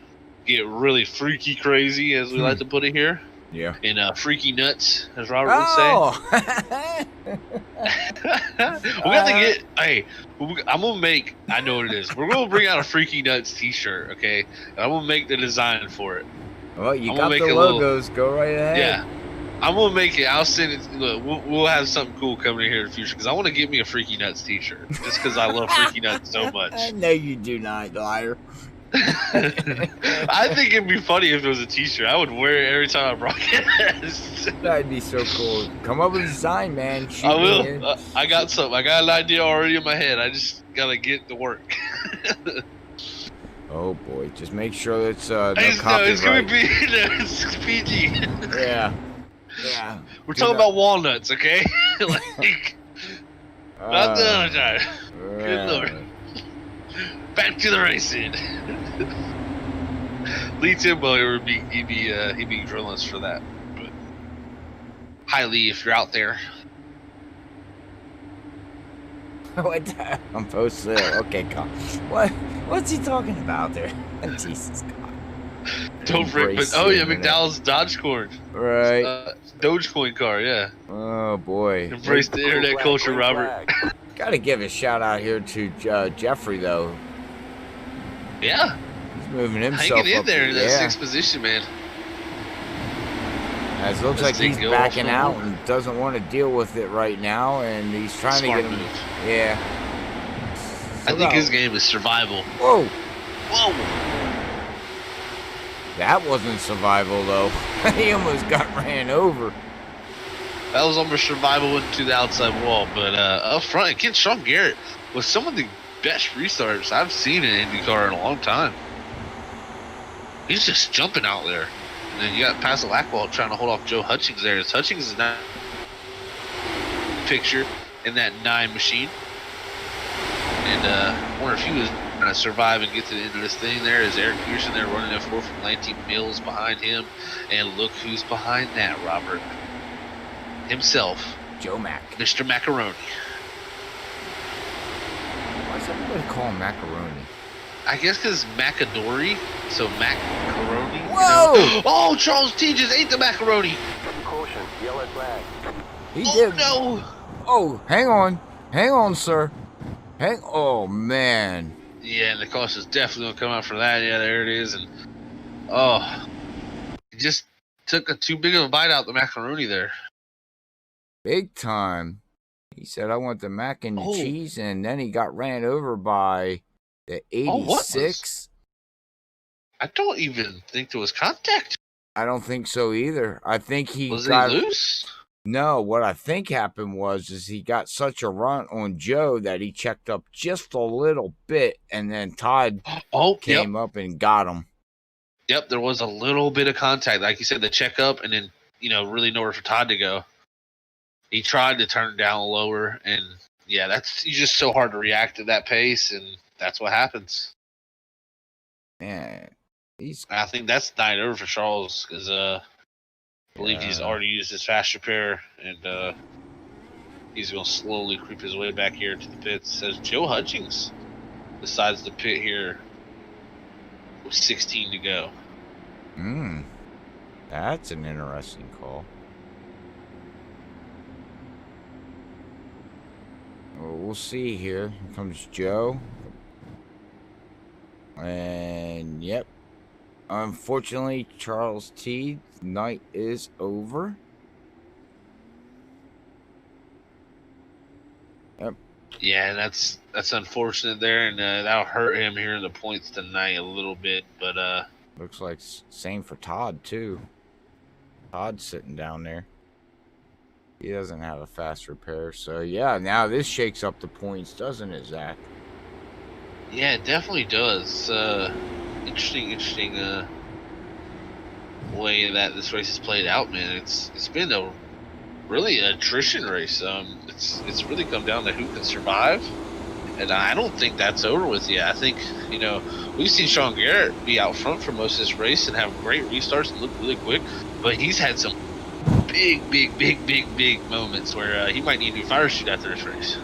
get really freaky crazy, as we like to put it here. Yeah. And freaky nuts, as Robert would say. We got to get. Hey, I'm gonna make. I know what it is. We're gonna bring out a Freaky Nuts T-shirt, okay? And I'm gonna make the design for it. Well, you I'm gonna got make the a little. logos. Go right ahead. Yeah, I'm gonna make it. I'll send it. Look, we'll have something cool coming in here in the future because I want to get me a Freaky Nuts T-shirt just because I love Freaky Nuts so much. No, you do not, liar. I think it'd be funny if it was a T-shirt. I would wear it every time I broadcast. That'd be so cool. Come up with a design, man. Shoot I me will. here. I got something. I got an idea already in my head. I just gotta get to work. Oh boy, just make sure it's no It's copyright. gonna be it's PG. Yeah. Yeah. We're talking about walnuts, okay? Like, not the Uh, other time. Good lord. Back to the racing. Lee Timbo he'd be drilling us for that. But hi Lee, if you're out there. What the? I'm posted. Okay, come. What's he talking about there? Jesus God. Don't break. But oh yeah, McDowell's Dogecoin. Right. Dogecoin car, yeah. Oh boy. Embrace the internet culture, Robert. Gotta give a shout out here to Jeffrey though. Yeah. He's moving himself Hanging in up there in that yeah. sixth position, man. As it looks like he's backing out and doesn't want to deal with it right now, and he's trying Smart to get him. move. Yeah. I think his game is survival. Whoa. Whoa. That wasn't survival though. He almost got ran over. That was almost survival into the outside wall, but up front, again, Sean Garrett was some of the best restarts I've seen in IndyCar in a long time. He's just jumping out there. And then you got Pascal Lackwell trying to hold off Joe Hutchings there. Hutchings is not picture in that 9 machine. And I wonder if he was going to survive and get to the end of this thing there. Is Eric Pearson there running F4 from Lanty Mills behind him? And look who's behind that, Robert. Himself. Joe Mac. Mr. Macaroni. Why does everybody call him macaroni? I guess because Macadori, so macaroni. Whoa! You know? Oh, Charles T just ate the macaroni. Caution, yellow flag. He Oh did. no! Oh, hang on, sir. Oh man. Yeah, and the cost is definitely gonna come out for that. Yeah, there it is, and oh, he just took too big of a bite out the macaroni there. Big time. He said, "I want the mac and the Oh. cheese," and then he got ran over by the Oh, what 86. I don't even think there was contact. I don't think so either. I think he Was got he loose? No, what I think happened was he got such a run on Joe that he checked up just a little bit, and then Todd Oh, came up and got him. Yep, there was a little bit of contact. Like you said, the check up, and then, really nowhere for Todd to go. He tried to turn it down lower, and yeah, it's just so hard to react at that pace, and that's what happens. Man, I think that's night over for Charles, because I believe he's already used his fast repair, and he's going to slowly creep his way back here to the pits. It says Joe Hutchings decides to pit here with 16 to go. That's an interesting call. Well, we'll see here. Here comes Joe. And, yep. Unfortunately, Charles T. night is over. Yep. Yeah, that's unfortunate there, and that'll hurt him here in the points tonight a little bit. But Looks like same for Todd, too. Todd's sitting down there. He doesn't have a fast repair. So, yeah, now this shakes up the points, doesn't it, Zach? yeah, it definitely does. Interesting way that this race is played out, man. It's been a really attrition race. It's really come down to who can survive, and I don't think that's over with yet. I think we've seen Sean Garrett be out front for most of this race and have great restarts and look really quick, but he's had some big moments where he might need a new fire chute after this race.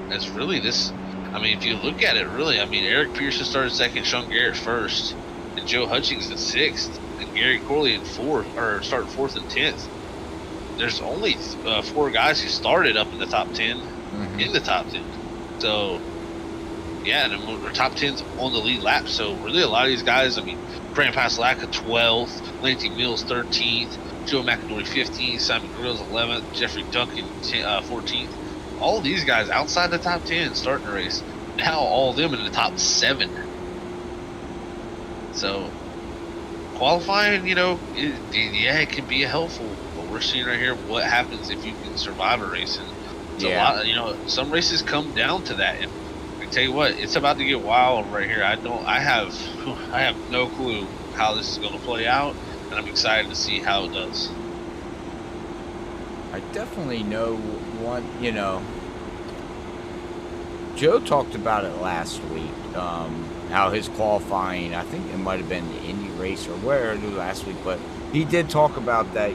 That's really this. I mean, if you look at it, really, I mean, Eric Pearson started second, Sean Garrett first. and Joe Hutchings in 6th, and Gary Corley in 4th, or starting 4th and 10th. There's only 4 guys who started up in the top 10, in the top 10. So, yeah, and we're top 10s on the lead lap. So, really, a lot of these guys, I mean, Brandon Pasolaka 12th, Lancey Mills 13th, Joe McAdory 15th, Simon Grills 11th, Jeffrey Duncan 14th. All of these guys outside the top 10 starting the race. Now, all of them in the top 7. So, qualifying, it can be helpful. But we're seeing right here what happens if you can survive a race. And it's a lot, some races come down to that. And I tell you what, it's about to get wild right here. I have no clue how this is going to play out, and I'm excited to see how it does. I definitely know one, Joe talked about it last week, how his qualifying, I think it might have been the Indy race or where last week, but he did talk about that,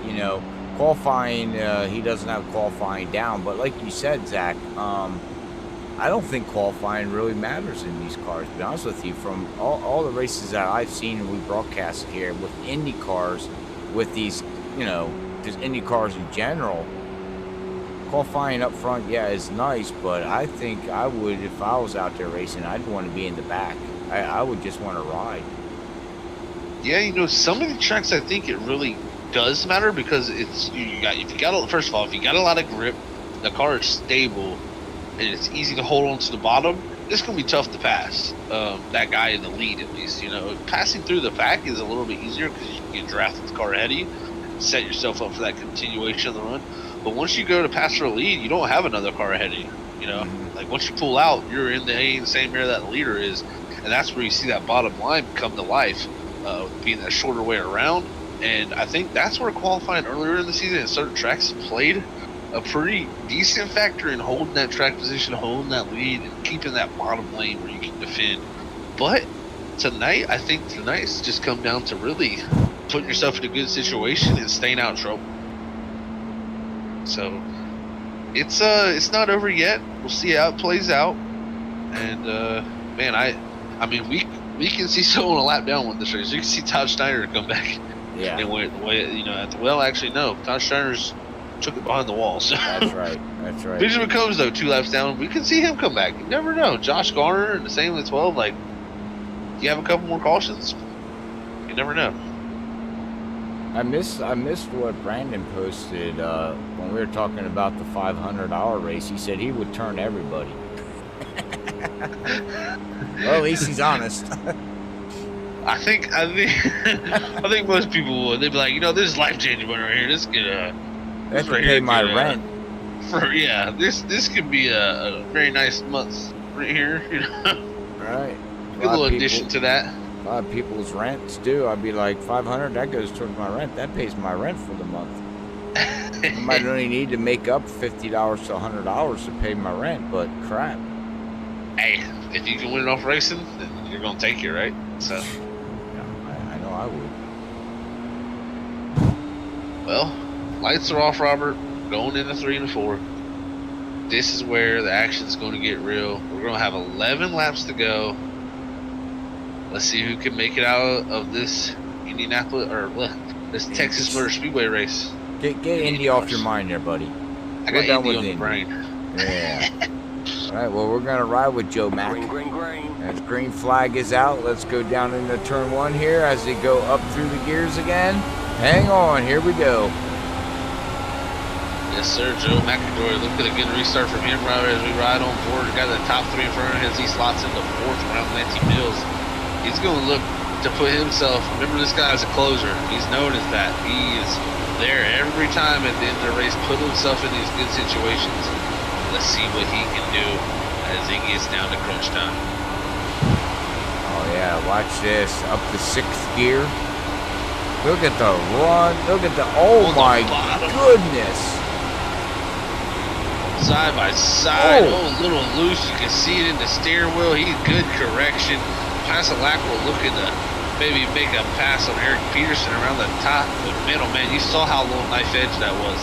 qualifying, he doesn't have qualifying down, but like you said, Zach, I don't think qualifying really matters in these cars, to be honest with you. From all the races that I've seen and we broadcast here with Indy cars, with these, just Indy cars in general, qualifying up front, is nice, but I think I would, if I was out there racing, I'd want to be in the back. I would just want to ride. Yeah, some of the tracks, I think it really does matter because first of all, if you got a lot of grip, the car is stable, and it's easy to hold on to the bottom, it's going to be tough to pass that guy in the lead, at least. Passing through the pack is a little bit easier because you can get drafted the car ahead of you, set yourself up for that continuation of the run. But once you go to pass for a lead, you don't have another car ahead of you. Like once you pull out, you're in the same area that the leader is, and that's where you see that bottom line come to life, being that shorter way around. And I think that's where qualifying earlier in the season in certain tracks played a pretty decent factor in holding that track position, holding that lead, and keeping that bottom lane where you can defend. But tonight, I think tonight's just come down to really putting yourself in a good situation and staying out of trouble. So it's not over yet. We'll see how it plays out. And man, I mean we can see someone a lap down with this race. You can see Todd Steiner come back. Yeah. And actually no, Todd Steiner's took it behind the wall. So That's right. Benjamin Combs though 2 laps down, we can see him come back. You never know. Josh Garner and the same with 12. Like, you have a couple more cautions. You never know. I missed what Brandon posted when we were talking about the $500 race. He said he would turn everybody. Well, at least he's honest. I think most people would. They'd be like, this is life changing money right here. This could That's to pay my rent. This could be a very nice month right here. Right. A little addition to that. A lot of people's rents do. I'd be like, $500, that goes towards my rent. That pays my rent for the month. I might only need to make up $50 to $100 to pay my rent, but crap. Hey, if you can win it off racing, then you're gonna take it, right? So. Yeah, I know I would. Well, lights are off, Robert. Going into 3 and 4. This is where the action's going to get real. We're going to have 11 laps to go. Let's see who can make it out of this this Texas Motor Speedway race. Get Indy off your mind there, buddy. I got Indy on the brain. Yeah. All right, well, we're going to ride with Joe Mack. Green. As green flag is out, let's go down into turn 1 here as they go up through the gears again. Hang on, here we go. Yes, sir, Joe McAdory. Look at a good restart from him right as we ride on board. Got the top 3 in front of him as he slots into 4th around Lancey Mills. He's going to look to put himself, remember this guy is a closer. He's known as that. He is there every time at the end of the race, put himself in these good situations. Let's see what he can do as he gets down to crunch time. Oh yeah, watch this. Up to 6th gear. Look at the run. Look at the, oh my goodness. Side by side, a little loose. You can see it in the steering wheel. He's good correction. Pasolak will looking to maybe make a pass on Eric Peterson around the top. But middle, man, you saw how low knife edge that was.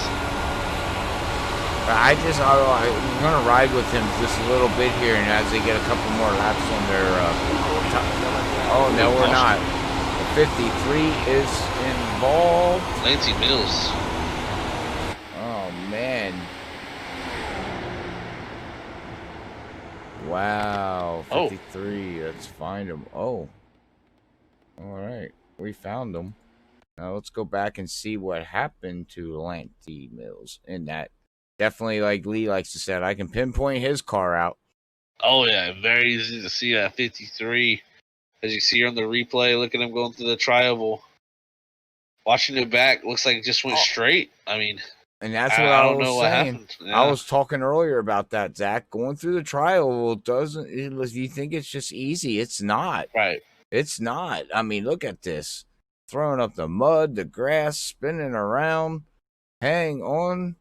I'm going to ride with him just a little bit here, and as they get a couple more laps on their top. Oh, no, we're not. 53 is involved. Lancey Mills. Oh, man. Wow, 53. Let's find him. Oh. All right. We found him. Now let's go back and see what happened to Lancey Mills in that. Definitely, like Lee likes to say, I can pinpoint his car out. Oh, yeah. Very easy to see that 53. As you see here on the replay, look at him going through the tri-oval. Watching it back, looks like it just went straight. I mean, and that's what I I don't was know what saying. happened. Yeah. I was talking earlier about that, Zach. Going through the trial doesn't. You think it's just easy? It's not. Right. It's not. I mean, look at this. Throwing up the mud, the grass, spinning around. Hang on.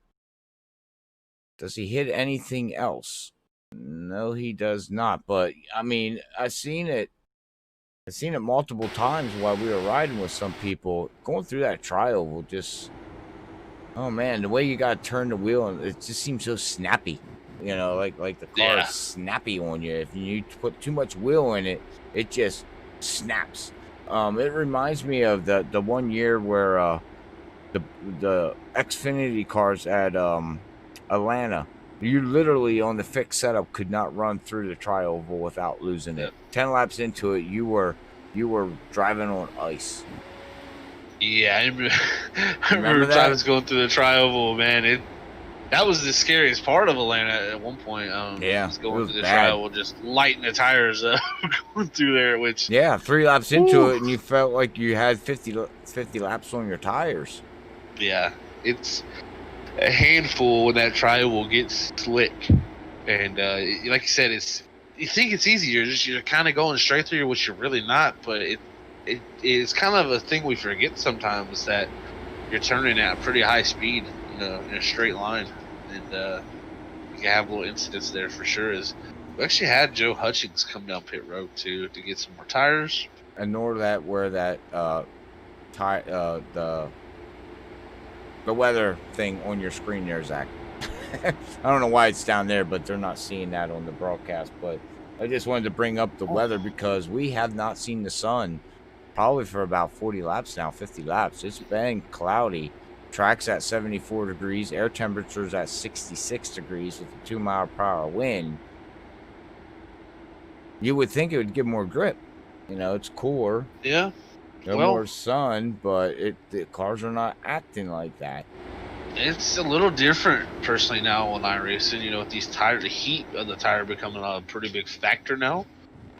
Does he hit anything else? No, he does not. But I mean, I've seen it multiple times while we were riding with some people. Going through that trial will just, oh man, the way you got to turn the wheel, and it just seems so snappy. You know, like the car is snappy on you. If you put too much wheel in it, it just snaps. It reminds me of the 1 year where the Xfinity cars at Atlanta. You literally on the fixed setup could not run through the tri-oval without losing it. 10 laps into it, you were driving on ice. Yeah, I remember times going through the tri-oval, man. That was the scariest part of Atlanta at one point. Yeah, just going through the tri-oval, just lighting the tires up, going through there. Which 3 laps into it, and you felt like you had 50 laps on your tires. Yeah, it's a handful when that tri-oval gets slick, and like you said, you think it's easier. You're kind of going straight through, which you're really not. But it's kind of a thing we forget sometimes, that you're turning at a pretty high speed, in a straight line, and you can have little incidents there for sure. We actually had Joe Hutchings come down pit road too to get some more tires, and nor that where that the weather thing on your screen there, Zach. I don't know why it's down there, but they're not seeing that on the broadcast. But I just wanted to bring up the weather because we have not seen the sun probably for about 40 laps now, 50 laps. It's been cloudy. Track's at 74 degrees. Air temperature's at 66 degrees with a 2-mile-per-hour wind. You would think it would give more grip. It's cooler. Yeah. More sun, but the cars are not acting like that. It's a little different personally now on iRacing, with these tires, the heat of the tire becoming a pretty big factor now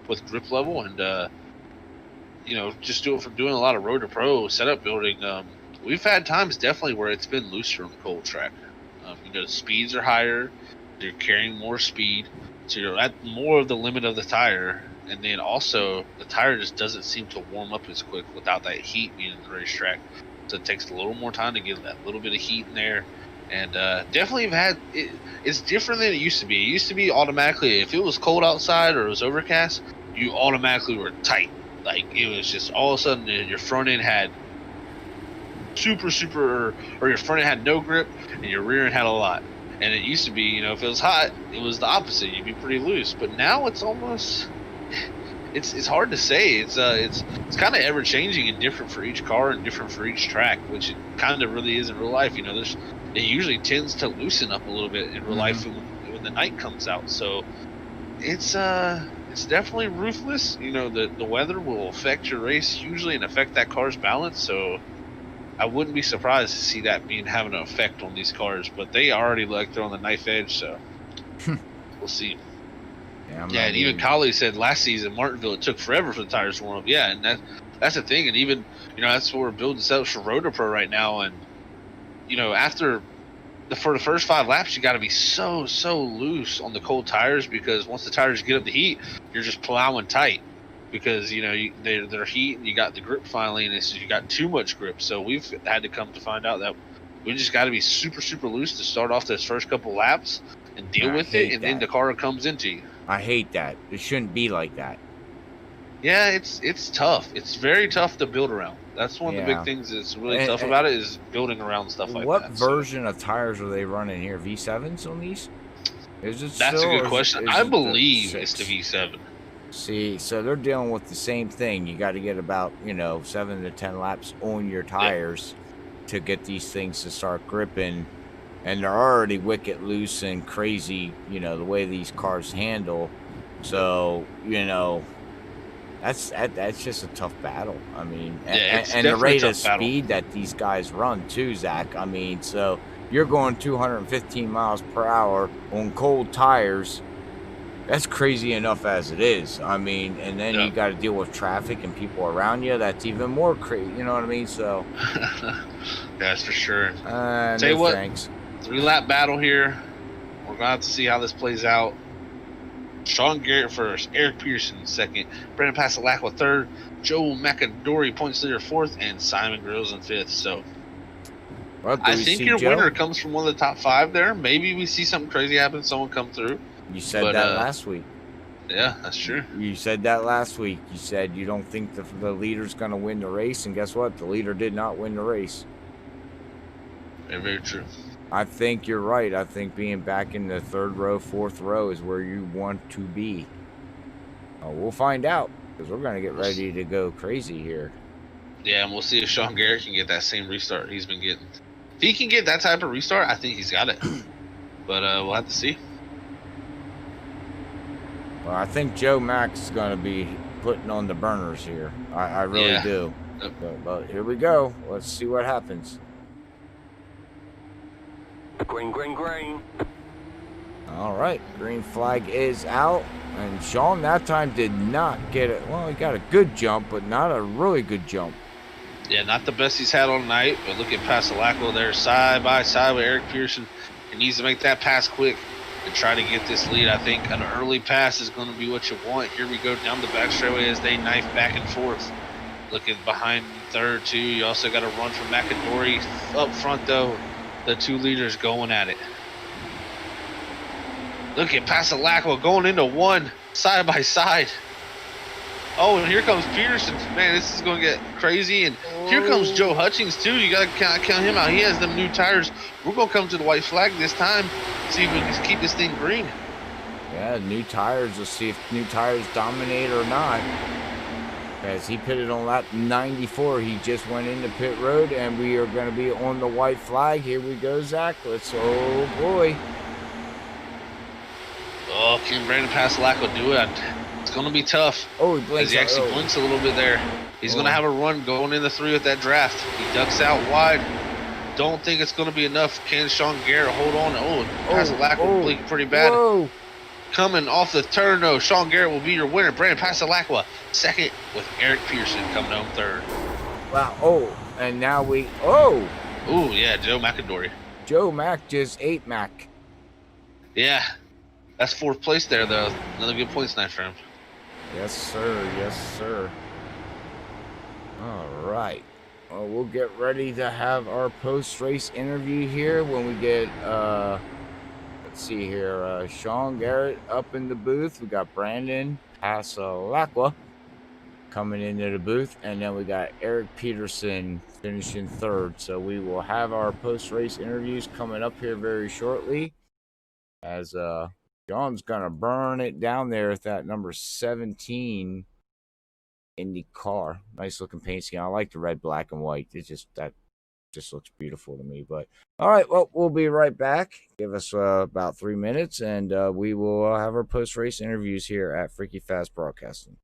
with grip level, and just doing a lot of road to pro setup building. We've had times definitely where it's been looser on the cold track. The speeds are higher, you're carrying more speed, so you're at more of the limit of the tire. And then also, the tire just doesn't seem to warm up as quick without that heat being in the racetrack. So it takes a little more time to get that little bit of heat in there. And definitely it's different than it used to be. It used to be automatically, if it was cold outside or it was overcast, you automatically were tight. Like, it was just all of a sudden your front end had super, or your front end had no grip and your rear end had a lot. And it used to be, if it was hot, it was the opposite. You'd be pretty loose. But now it's almost... It's hard to say. It's kind of ever changing and different for each car and different for each track, which it kind of really is in real life. It usually tends to loosen up a little bit in real life when the night comes out. So it's definitely ruthless. The weather will affect your race hugely and affect that car's balance. So I wouldn't be surprised to see that having an effect on these cars. But they already look like they're on the knife edge. So we'll see. Yeah, and even Collie said last season, Martinsville, it took forever for the tires to warm up. Yeah, and that's the thing. And even, that's what we're building setups for Road to Pro right now. And, for the first 5 laps, you got to be so loose on the cold tires, because once the tires get up the heat, you're just plowing tight because, they're heat and you got the grip finally, and you got too much grip. So we've had to come to find out that we just got to be super loose to start off those first couple laps and deal with it, and then the car comes into you. I hate that. It shouldn't be like that. Yeah, it's tough. It's very tough to build around. That's one of the big things that's really tough about it, is building around stuff like that. What version of tires are they running here? V7s on these? That's a good question. I believe it's the V7. See, so they're dealing with the same thing. You got to get about 7 to 10 laps on your tires to get these things to start gripping, and they're already wicked loose and crazy. The way these cars handle. So that's just a tough battle. I mean, Yeah, it's and the definitely a rate of tough battle. speed that these guys run too, Zach. I mean, so you're going 215 miles per hour on cold tires. That's crazy enough as it is. I mean, and then Yeah. you got to deal with traffic and people around you. That's even more crazy. You know what I mean? So, That's for sure. Tell no you what, thanks. 3-lap battle here. We're gonna have to see how this plays out. Sean Garrett first, Eric Peterson second, Brandon Pasalacqua third, Joe McAdory points leader fourth, and Simon Grills in fifth. So Well, do I we think see your Joe? winner comes from one of the top 5 there. Maybe we see something crazy happen, someone come through. You said But that last week. yeah, that's true. You said that last week. You said you don't think the leader's going to win the race, and guess what? The leader did not win the race. Very, very true. I think you're right. I think being back in the third row, fourth row is where you want to be. We'll find out because we're going to get ready to go crazy here. Yeah, and we'll see if Sean Garrett can get that same restart he's been getting. If he can get that type of restart, I think he's got it. But we'll have to see. Well, I think Joe Max is going to be putting on the burners here. I really do. But here we go. Let's see what happens. Green, green, green. All right, green flag is out. And Sean that time did not get it. Well, he got a good jump, but not a really good jump. Yeah, not the best he's had all night, but look at Pasalacqua there side by side with Eric Pearson. He needs to make that pass quick and try to get this lead. I think an early pass is going to be what you want. Here we go down the back straightaway as they knife back and forth. Looking behind third, too. You also got a run from McAdory. Up front, though, the 2 leaders going at it. Look at Pasalacqua going into 1 side by side. Oh, and here comes Peterson. Man, this is going to get crazy. And here comes Joe Hutchings, too. You got to count him out. He has them new tires. We're going to come to the white flag this time. See if we can keep this thing green. Yeah, new tires. Let's see if new tires dominate or not. As he pitted on lap 94, he just went into pit road, and we are going to be on the white flag. Here we go, Zach. Oh, boy. Oh, can Brandon Pasalacqua do it? It's going to be tough. Oh, he blinks. He actually blinks a little bit there. He's going to have a run going into 3 with that draft. He ducks out wide. Don't think it's going to be enough. Can Sean Garrett hold on? Pasalacqua blinked pretty bad. Whoa. Coming off the turn, though, Sean Garrett will be your winner. Brandon Pasalacqua second with Eric Pearson coming home third. Wow. Oh, and now we. Oh. Ooh, yeah, Joe McAdory. Joe Mack just ate Mac. Yeah, that's 4th place there, though. Another good points night for him. Yes, sir. Yes, sir. All right. Well, we'll get ready to have our post-race interview here when we get, let's see here, Sean Garrett up in the booth. We got Brandon Pasalacqua coming into the booth, and then we got Eric Peterson finishing third. So we will have our post-race interviews coming up here very shortly as John's going to burn it down there with that number 17 IndyCar. Nice looking paint scheme. I like the red, black, and white. That just looks beautiful to me. But all right, well, we'll be right back. Give us about 3 minutes, and we will have our post-race interviews here at Freaky Fast Broadcasting.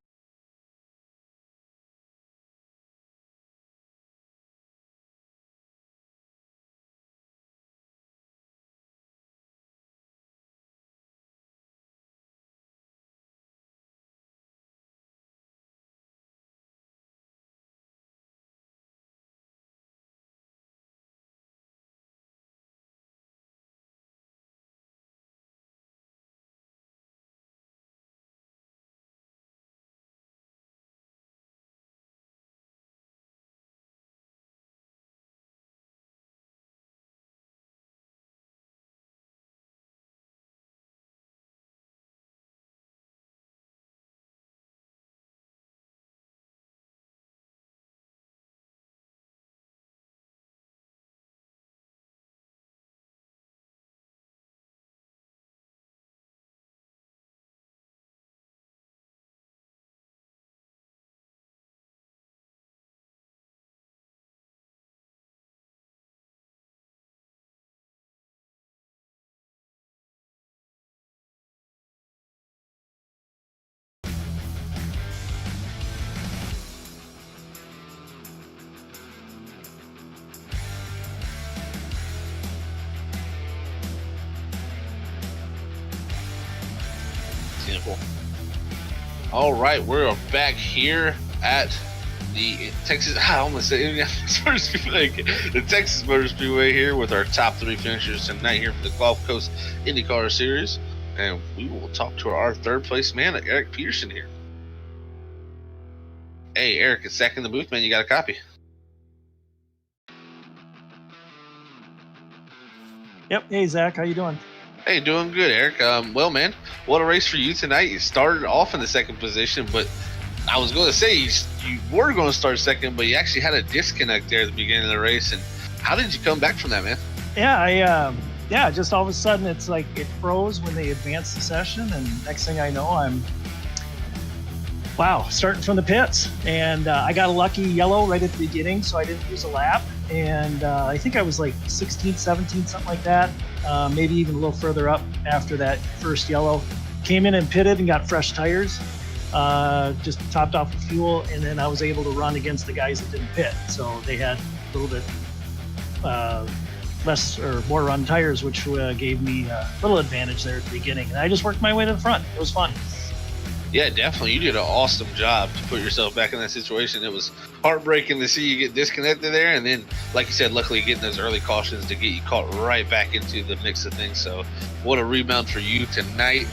Cool. All right, we're back here at the Texas. I almost said the Texas Motor Speedway here with our top 3 finishers tonight here for the Gulf Coast IndyCar Series, and we will talk to our third place man, Eric Peterson here. Hey, Eric, it's Zach in the booth, man. You got a copy? Yep. Hey, Zach, how you doing? Hey, doing good, Eric. Well, man, what a race for you tonight. You started off in the second position, but I was going to say you were going to start second, but you actually had a disconnect there at the beginning of the race. And how did you come back from that, man? Yeah, just all of a sudden it's like it froze when they advanced the session, and next thing I know, I'm starting from the pits. And I got a lucky yellow right at the beginning, so I didn't use a lap. And I think I was like 16, 17, something like that. Maybe even a little further up after that first yellow. Came in and pitted and got fresh tires. Just topped off with fuel, and then I was able to run against the guys that didn't pit. So they had a little bit less or more run tires, which gave me a little advantage there at the beginning. And I just worked my way to the front. It was fun. Yeah, definitely. You did an awesome job to put yourself back in that situation. It was heartbreaking to see you get disconnected there. And then, like you said, luckily getting those early cautions to get you caught right back into the mix of things. So what a rebound for you tonight.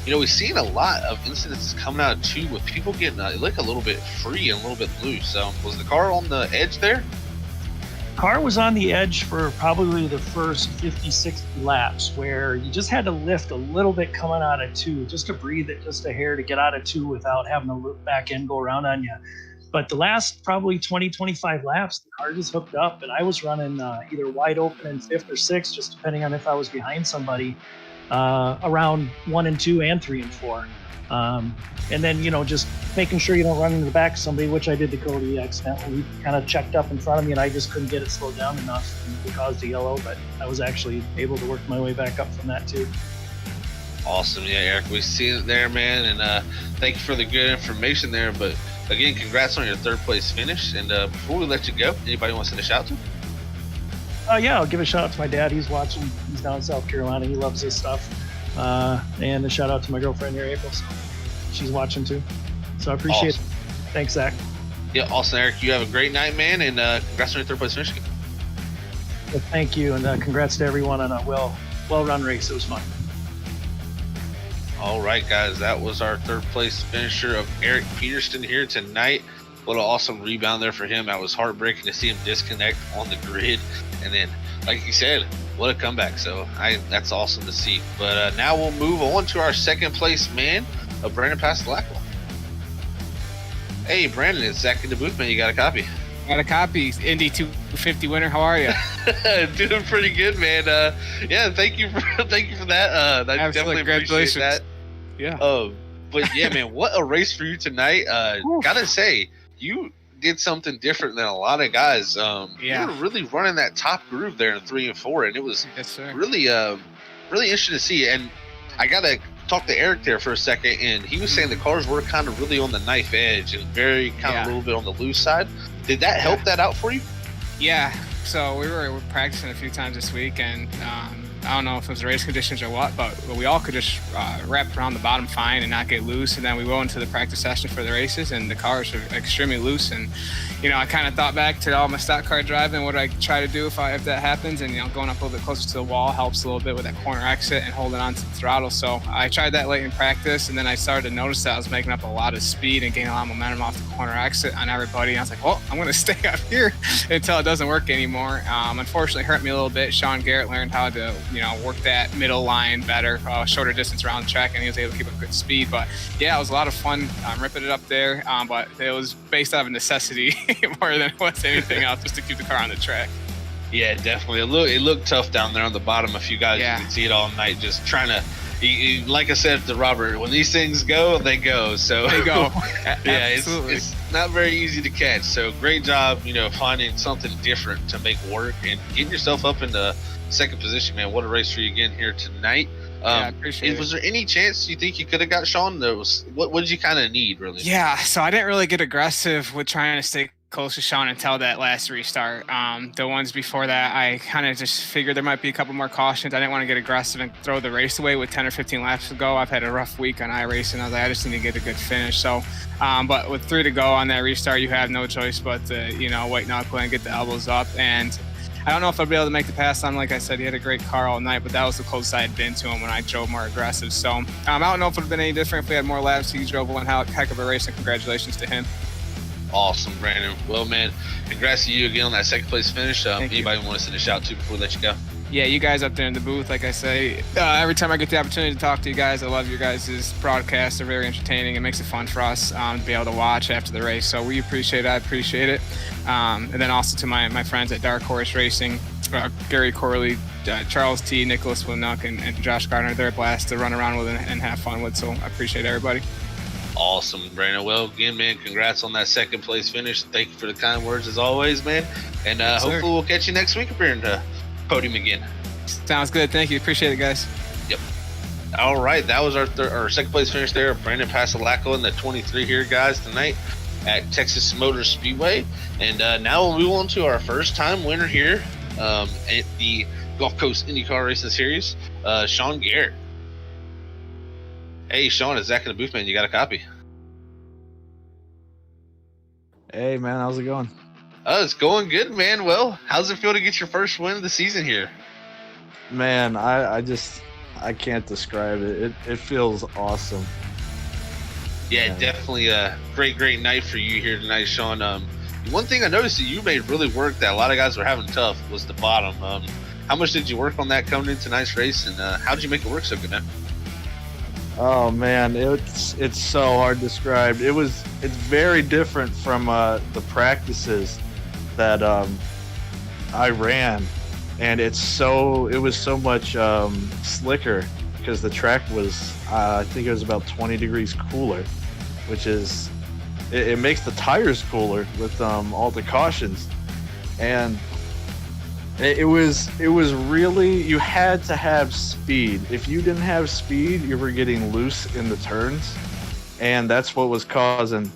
We've seen a lot of incidents coming out of 2 with people getting a little bit free and a little bit loose. Was the car on the edge there? Car was on the edge for probably the first 50, 60 laps, where you just had to lift a little bit coming out of 2, just to breathe it just a hair to get out of 2 without having the loop back end go around on you. But the last probably 20, 25 laps, the car just hooked up, and I was running either wide open in 5th or 6th, just depending on if I was behind somebody, around 1 and 2 and 3 and 4. And then, just making sure you don't run into the back of somebody, which I did to Cody accidentally. He kind of checked up in front of me, and I just couldn't get it slowed down enough, and it caused a yellow, but I was actually able to work my way back up from that too. Awesome. Yeah, Eric, we've seen it there, man, and thank you for the good information there. But again, congrats on your 3rd place finish. And before we let you go, anybody want to send a shout to? Yeah, I'll give a shout out to my dad. He's watching. He's down in South Carolina. He loves this stuff. And a shout out to my girlfriend here, April. So she's watching too. So I appreciate it. Thanks, Zach. Yeah, awesome, Eric. You have a great night, man, and congrats on your 3rd place finish. Well, thank you, and congrats to everyone on a well-run race. It was fun. All right, guys, that was our 3rd place finisher of Eric Peterson here tonight. What an awesome rebound there for him. That was heartbreaking to see him disconnect on the grid, and then, like you said, what a comeback. So that's awesome to see. But now we'll move on to our 2nd place man, Brandon Pastelacqua. Hey, Brandon, it's Zach in the booth, man. You got a copy? Got a copy. Indy 250 winner. How are you? Doing pretty good, man. Yeah, thank you for that. I definitely appreciate that. Yeah. But yeah, man, what a race for you tonight. Gotta say, you did something different than a lot of guys. You were really running that top groove there in 3 and 4, and it was really interesting to see. And I gotta talk to Eric there for a second, and he was saying the cars were kind of really on the knife edge and very kind of a little bit on the loose side. Did that help that out for you? Yeah. So we were practicing a few times this week, and I don't know if it was race conditions or what, but we all could just wrap around the bottom fine and not get loose. And then we go into the practice session for the races, and the cars are extremely loose. And I kind of thought back to all my stock car driving, what I try to do if that happens. And going up a little bit closer to the wall helps a little bit with that corner exit and holding on to the throttle. So I tried that late in practice, and then I started to notice that I was making up a lot of speed and gaining a lot of momentum off the corner exit on everybody. And I was like, well, I'm going to stay up here until it doesn't work anymore. Unfortunately, it hurt me a little bit. Sean Garrett learned how to work that middle line better, shorter distance around the track, and he was able to keep up good speed. But yeah, it was a lot of fun ripping it up there, but it was based out of necessity more than it was anything else, just to keep the car on the track. Yeah, definitely. It looked tough down there on the bottom. A few guys, you can see it all night, just trying to, like I said to Robert, when these things go, they go. So they go. Yeah, it's not very easy to catch. So great job, finding something different to make work and getting yourself up into 2nd position, man. What a race for you again here tonight. I appreciate it. Was there any chance you think you could have got Sean? What did you kind of need, really? Yeah, so I didn't really get aggressive with trying to stay close to Sean until that last restart. The ones before that, I kind of just figured there might be a couple more cautions. I didn't want to get aggressive and throw the race away with 10 or 15 laps to go. I've had a rough week on iRacing. I was like, I just need to get a good finish. So, but with 3 to go on that restart, you have no choice but to, white knuckle and get the elbows up. And I don't know if I'll be able to make the pass on. Like I said, he had a great car all night, but that was the closest I had been to him when I drove more aggressive. So I don't know if it would have been any different if we had more laps. He drove one heck of a race, and congratulations to him. Awesome, Brandon. Well, man, congrats to you again on that second place finish. Anybody want to send a shout to before we let you go? Yeah, you guys up there in the booth, like I say, every time I get the opportunity to talk to you guys, I love your guys' broadcasts. They're very entertaining. It makes it fun for us to be able to watch after the race. So we appreciate it. I appreciate it. And then also to my friends at Dark Horse Racing, Gary Corley, Charles T, Nicholas Winnock, and Josh Gardner. They're a blast to run around with and have fun with. So I appreciate everybody. Awesome, Brandon. Well, again, man, congrats on that second place finish. Thank you for the kind words as always, man. And Yes, sir. hopefully we'll catch you next week up here in the podium again. Sounds good. Thank you. Appreciate it, guys. Yep. All right, that was our second place finish there. Brandon Pasalaco in the 23 here, guys, tonight at Texas Motor Speedway. And now we'll move on to our first time winner here at the Gulf Coast IndyCar Racing Series, Sean Garrett. Hey, Sean, it's Zach in the booth, man. You got a copy? Hey, man, how's it going? Oh, it's going good, man. Well, how's it feel to get your first win of the season here? Man, I can't describe it. It feels awesome. Yeah, definitely a great night for you here tonight, Sean. One thing I noticed that you made really work that a lot of guys were having tough was the bottom. How much did you work on that coming into tonight's race, and how did you make it work so good, man? Oh man, it's so hard to describe. It's very different from the practices that I ran, and it was so much slicker because the track was I think it was about 20 degrees cooler, which is it makes the tires cooler with all the cautions, and it was really, you had to have speed. If you didn't have speed, you were getting loose in the turns, and that's what was causing,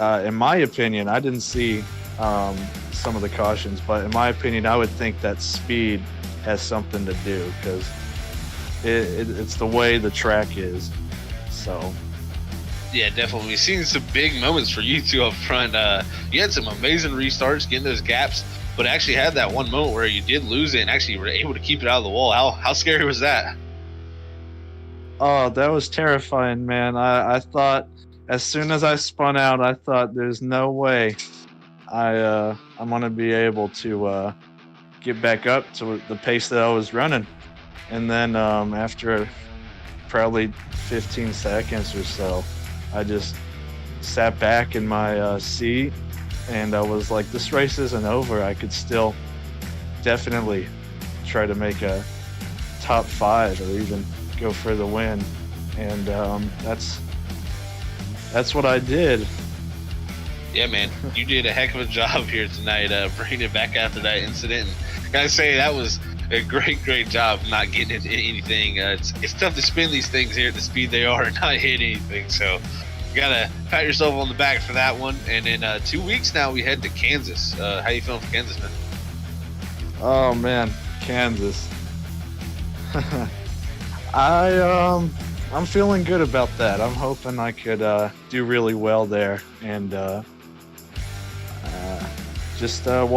in my opinion, I didn't see some of the cautions, but in my opinion, I would think that speed has something to do because it's the way the track is. So yeah, definitely. We've seen some big moments for you two up front. You had some amazing restarts, getting those gaps, but actually had that one moment where you did lose it and actually were able to keep it out of the wall. How scary was that? Oh, that was terrifying, man. I thought as soon as I spun out, I thought there's no way I'm gonna be able to get back up to the pace that I was running. And then after probably 15 seconds or so, I just sat back in my seat, and I was like, this race isn't over. I could still definitely try to make a top 5 or even go for the win. And that's what I did. Yeah, man, you did a heck of a job here tonight, bringing it back after that incident. And gotta say, that was a great job not getting into anything. It's tough to spin these things here at the speed they are and not hit anything. So you gotta pat yourself on the back for that one. And in 2 weeks now, we head to Kansas. How you feeling for Kansas, man? Oh man, Kansas. I'm feeling good about that. I'm hoping I could do really well there, and we'll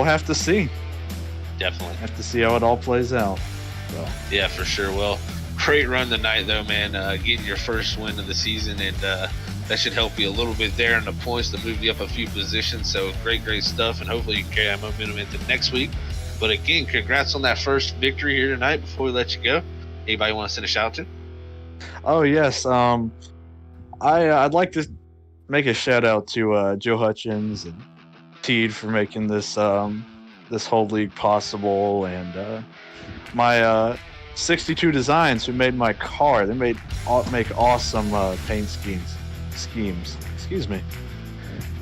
have to see. Definitely have to see how it all plays out. So. Yeah, for sure. Well, great run tonight, though, man. Getting your first win of the season, and that should help you a little bit there in the points to move you up a few positions. So great stuff, and hopefully you can carry that momentum into next week. But again, congrats on that first victory here tonight. Before we let you go, anybody want to send a shout out to? Oh yes, I'd like to make a shout out to Joe Hutchins and Teed for making this this whole league possible, and my 62 Designs, who made my car. They make awesome paint schemes. Excuse me.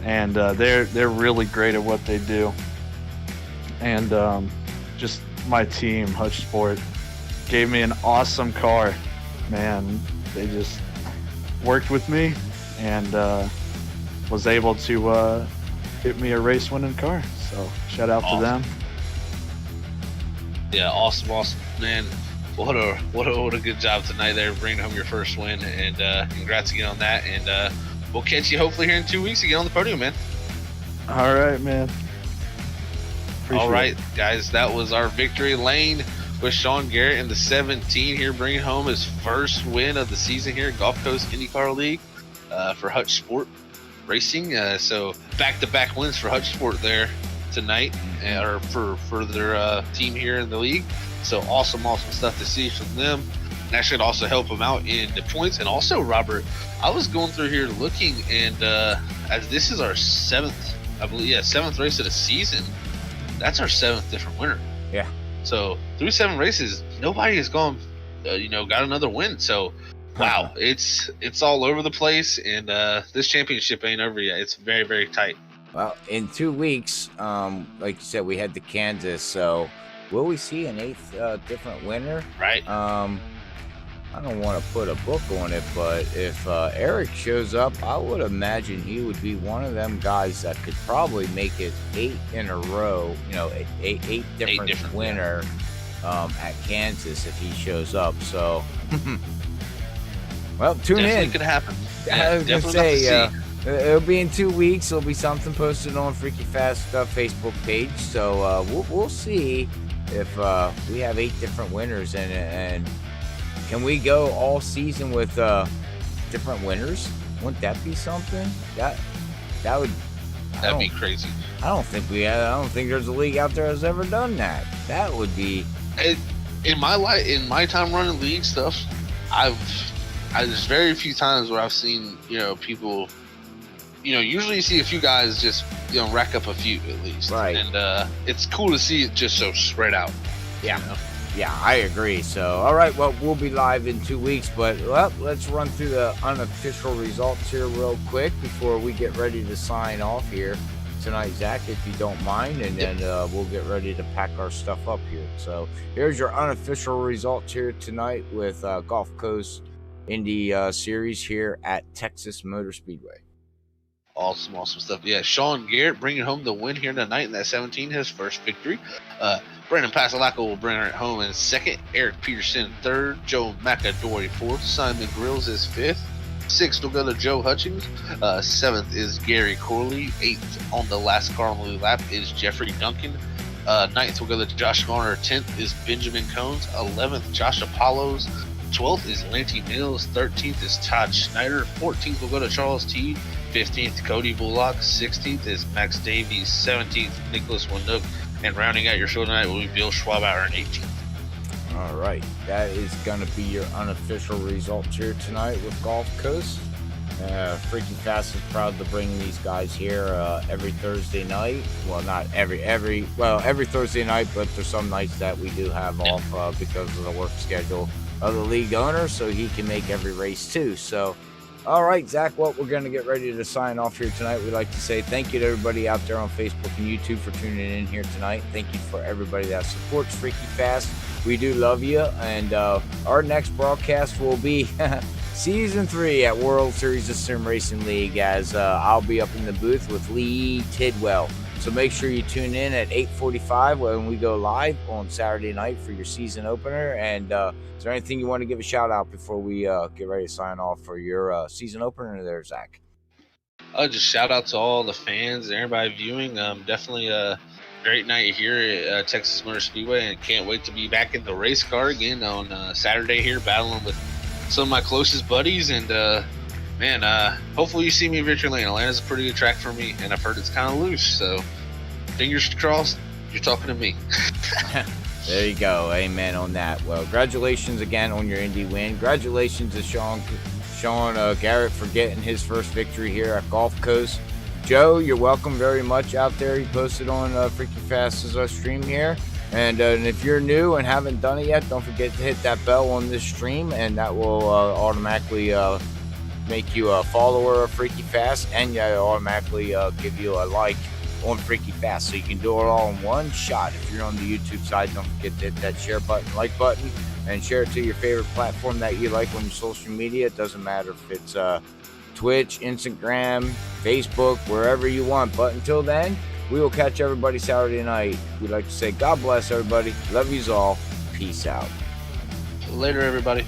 And they're really great at what they do. And just my team, Hutch Sport, gave me an awesome car. Man, they just worked with me and was able to get me a race winning car. So shout out to them. Yeah, awesome, man. What a good job tonight there, bringing home your first win, and congrats again on that. And we'll catch you hopefully here in 2 weeks again on the podium, man. All right, man. All right, guys, that was our victory lane with Sean Garrett in the 17 here, bringing home his first win of the season here at Gulf Coast IndyCar League for Hutch Sport Racing. So back-to-back wins for Hutch Sport there tonight, or for their team here in the league. So awesome stuff to see from them. And that should also help them out in the points. And also, Robert, I was going through here looking, and as this is our seventh race of the season, that's our seventh different winner. Yeah. So through 7 races, nobody has gone, got another win. So, wow, it's all over the place, and this championship ain't over yet. It's very, very tight. Well, in 2 weeks, like you said, we head to Kansas. So, will we see an 8th different winner? Right. I don't want to put a book on it, but if Eric shows up, I would imagine he would be one of them guys that could probably make it 8 in a row. Eight different winner at Kansas if he shows up. So, well, tune definitely in. Could happen. I was gonna say, it'll be in 2 weeks. There'll be something posted on Freaky Fast Facebook page. So we'll see if we have 8 different winners in it, and can we go all season with different winners? Wouldn't that be something? That'd be crazy. I don't think there's a league out there that's ever done that. That would be. In my time running league stuff, there's very few times where I've seen people. Usually you see a few guys just rack up a few at least, right? And it's cool to see it just so spread out. Yeah. Yeah, I agree. So, all right, well, we'll be live in 2 weeks, but let's run through the unofficial results here real quick before we get ready to sign off here tonight, Zach, if you don't mind, and then we'll get ready to pack our stuff up here. So, here's your unofficial results here tonight with Gulf Coast Indy Series here at Texas Motor Speedway. Awesome stuff. Yeah, Sean Garrett bringing home the win here tonight in that 17, his first victory. Brandon Pasalaco will bring it home in second. Eric Peterson third. Joe McAdory fourth. Simon Grills is fifth. Sixth will go to Joe Hutchings. Seventh is Gary Corley. Eighth on the last car on the lap is Jeffrey Duncan. Ninth will go to Josh Garner. 10th is Benjamin Cones. 11th, Josh Apollos. 12th is Lanty Mills. 13th is Todd Schneider. 14th will go to Charles Teed. 15th, Cody Bullock. 16th is Max Davies. 17th, Nicholas Winook. And rounding out your show tonight will be Bill Schwabauer in 18th. All right, that is going to be your unofficial results here tonight with Gulf Coast. Freaky Fast is proud to bring these guys here every Thursday night. Well, not every Thursday night, but there's some nights that we do have off because of the work schedule of the league owner, so he can make every race too. So, all right, Zach, well, we're going to get ready to sign off here tonight. We'd like to say thank you to everybody out there on Facebook and YouTube for tuning in here tonight. Thank you for everybody that supports Freaky Fast. We do love you, and our next broadcast will be Season 3 at World Series of Sim Racing League, as I'll be up in the booth with Lee Tidwell. So make sure you tune in at 8:45 when we go live on Saturday night for your season opener. And is there anything you want to give a shout out before we get ready to sign off for your season opener there, Zach? Just shout out to all the fans and everybody viewing. Definitely a great night here at Texas Motor Speedway, and can't wait to be back in the race car again on Saturday here, battling with some of my closest buddies. And hopefully you see me in Victory Lane. Atlanta's a pretty good track for me, and I've heard it's kind of loose, so fingers crossed you're talking to me. There you go. Amen on that. Well, congratulations again on your Indy win. Congratulations to Sean Garrett for getting his first victory here at Gulf Coast. Joe, you're welcome very much out there. He posted on Freaky Fast's stream here. And if you're new and haven't done it yet, don't forget to hit that bell on this stream, and that will automatically make you a follower of Freaky Fast, and automatically give you a like on Freaky Fast. So you can do it all in one shot. If you're on the YouTube side, don't forget to hit that share button, like button, and share it to your favorite platform that you like on your social media. It doesn't matter if it's Twitch, Instagram, Facebook, wherever you want. But until then, we will catch everybody Saturday night. We'd like to say God bless everybody. Love yous all. Peace out. Later, everybody.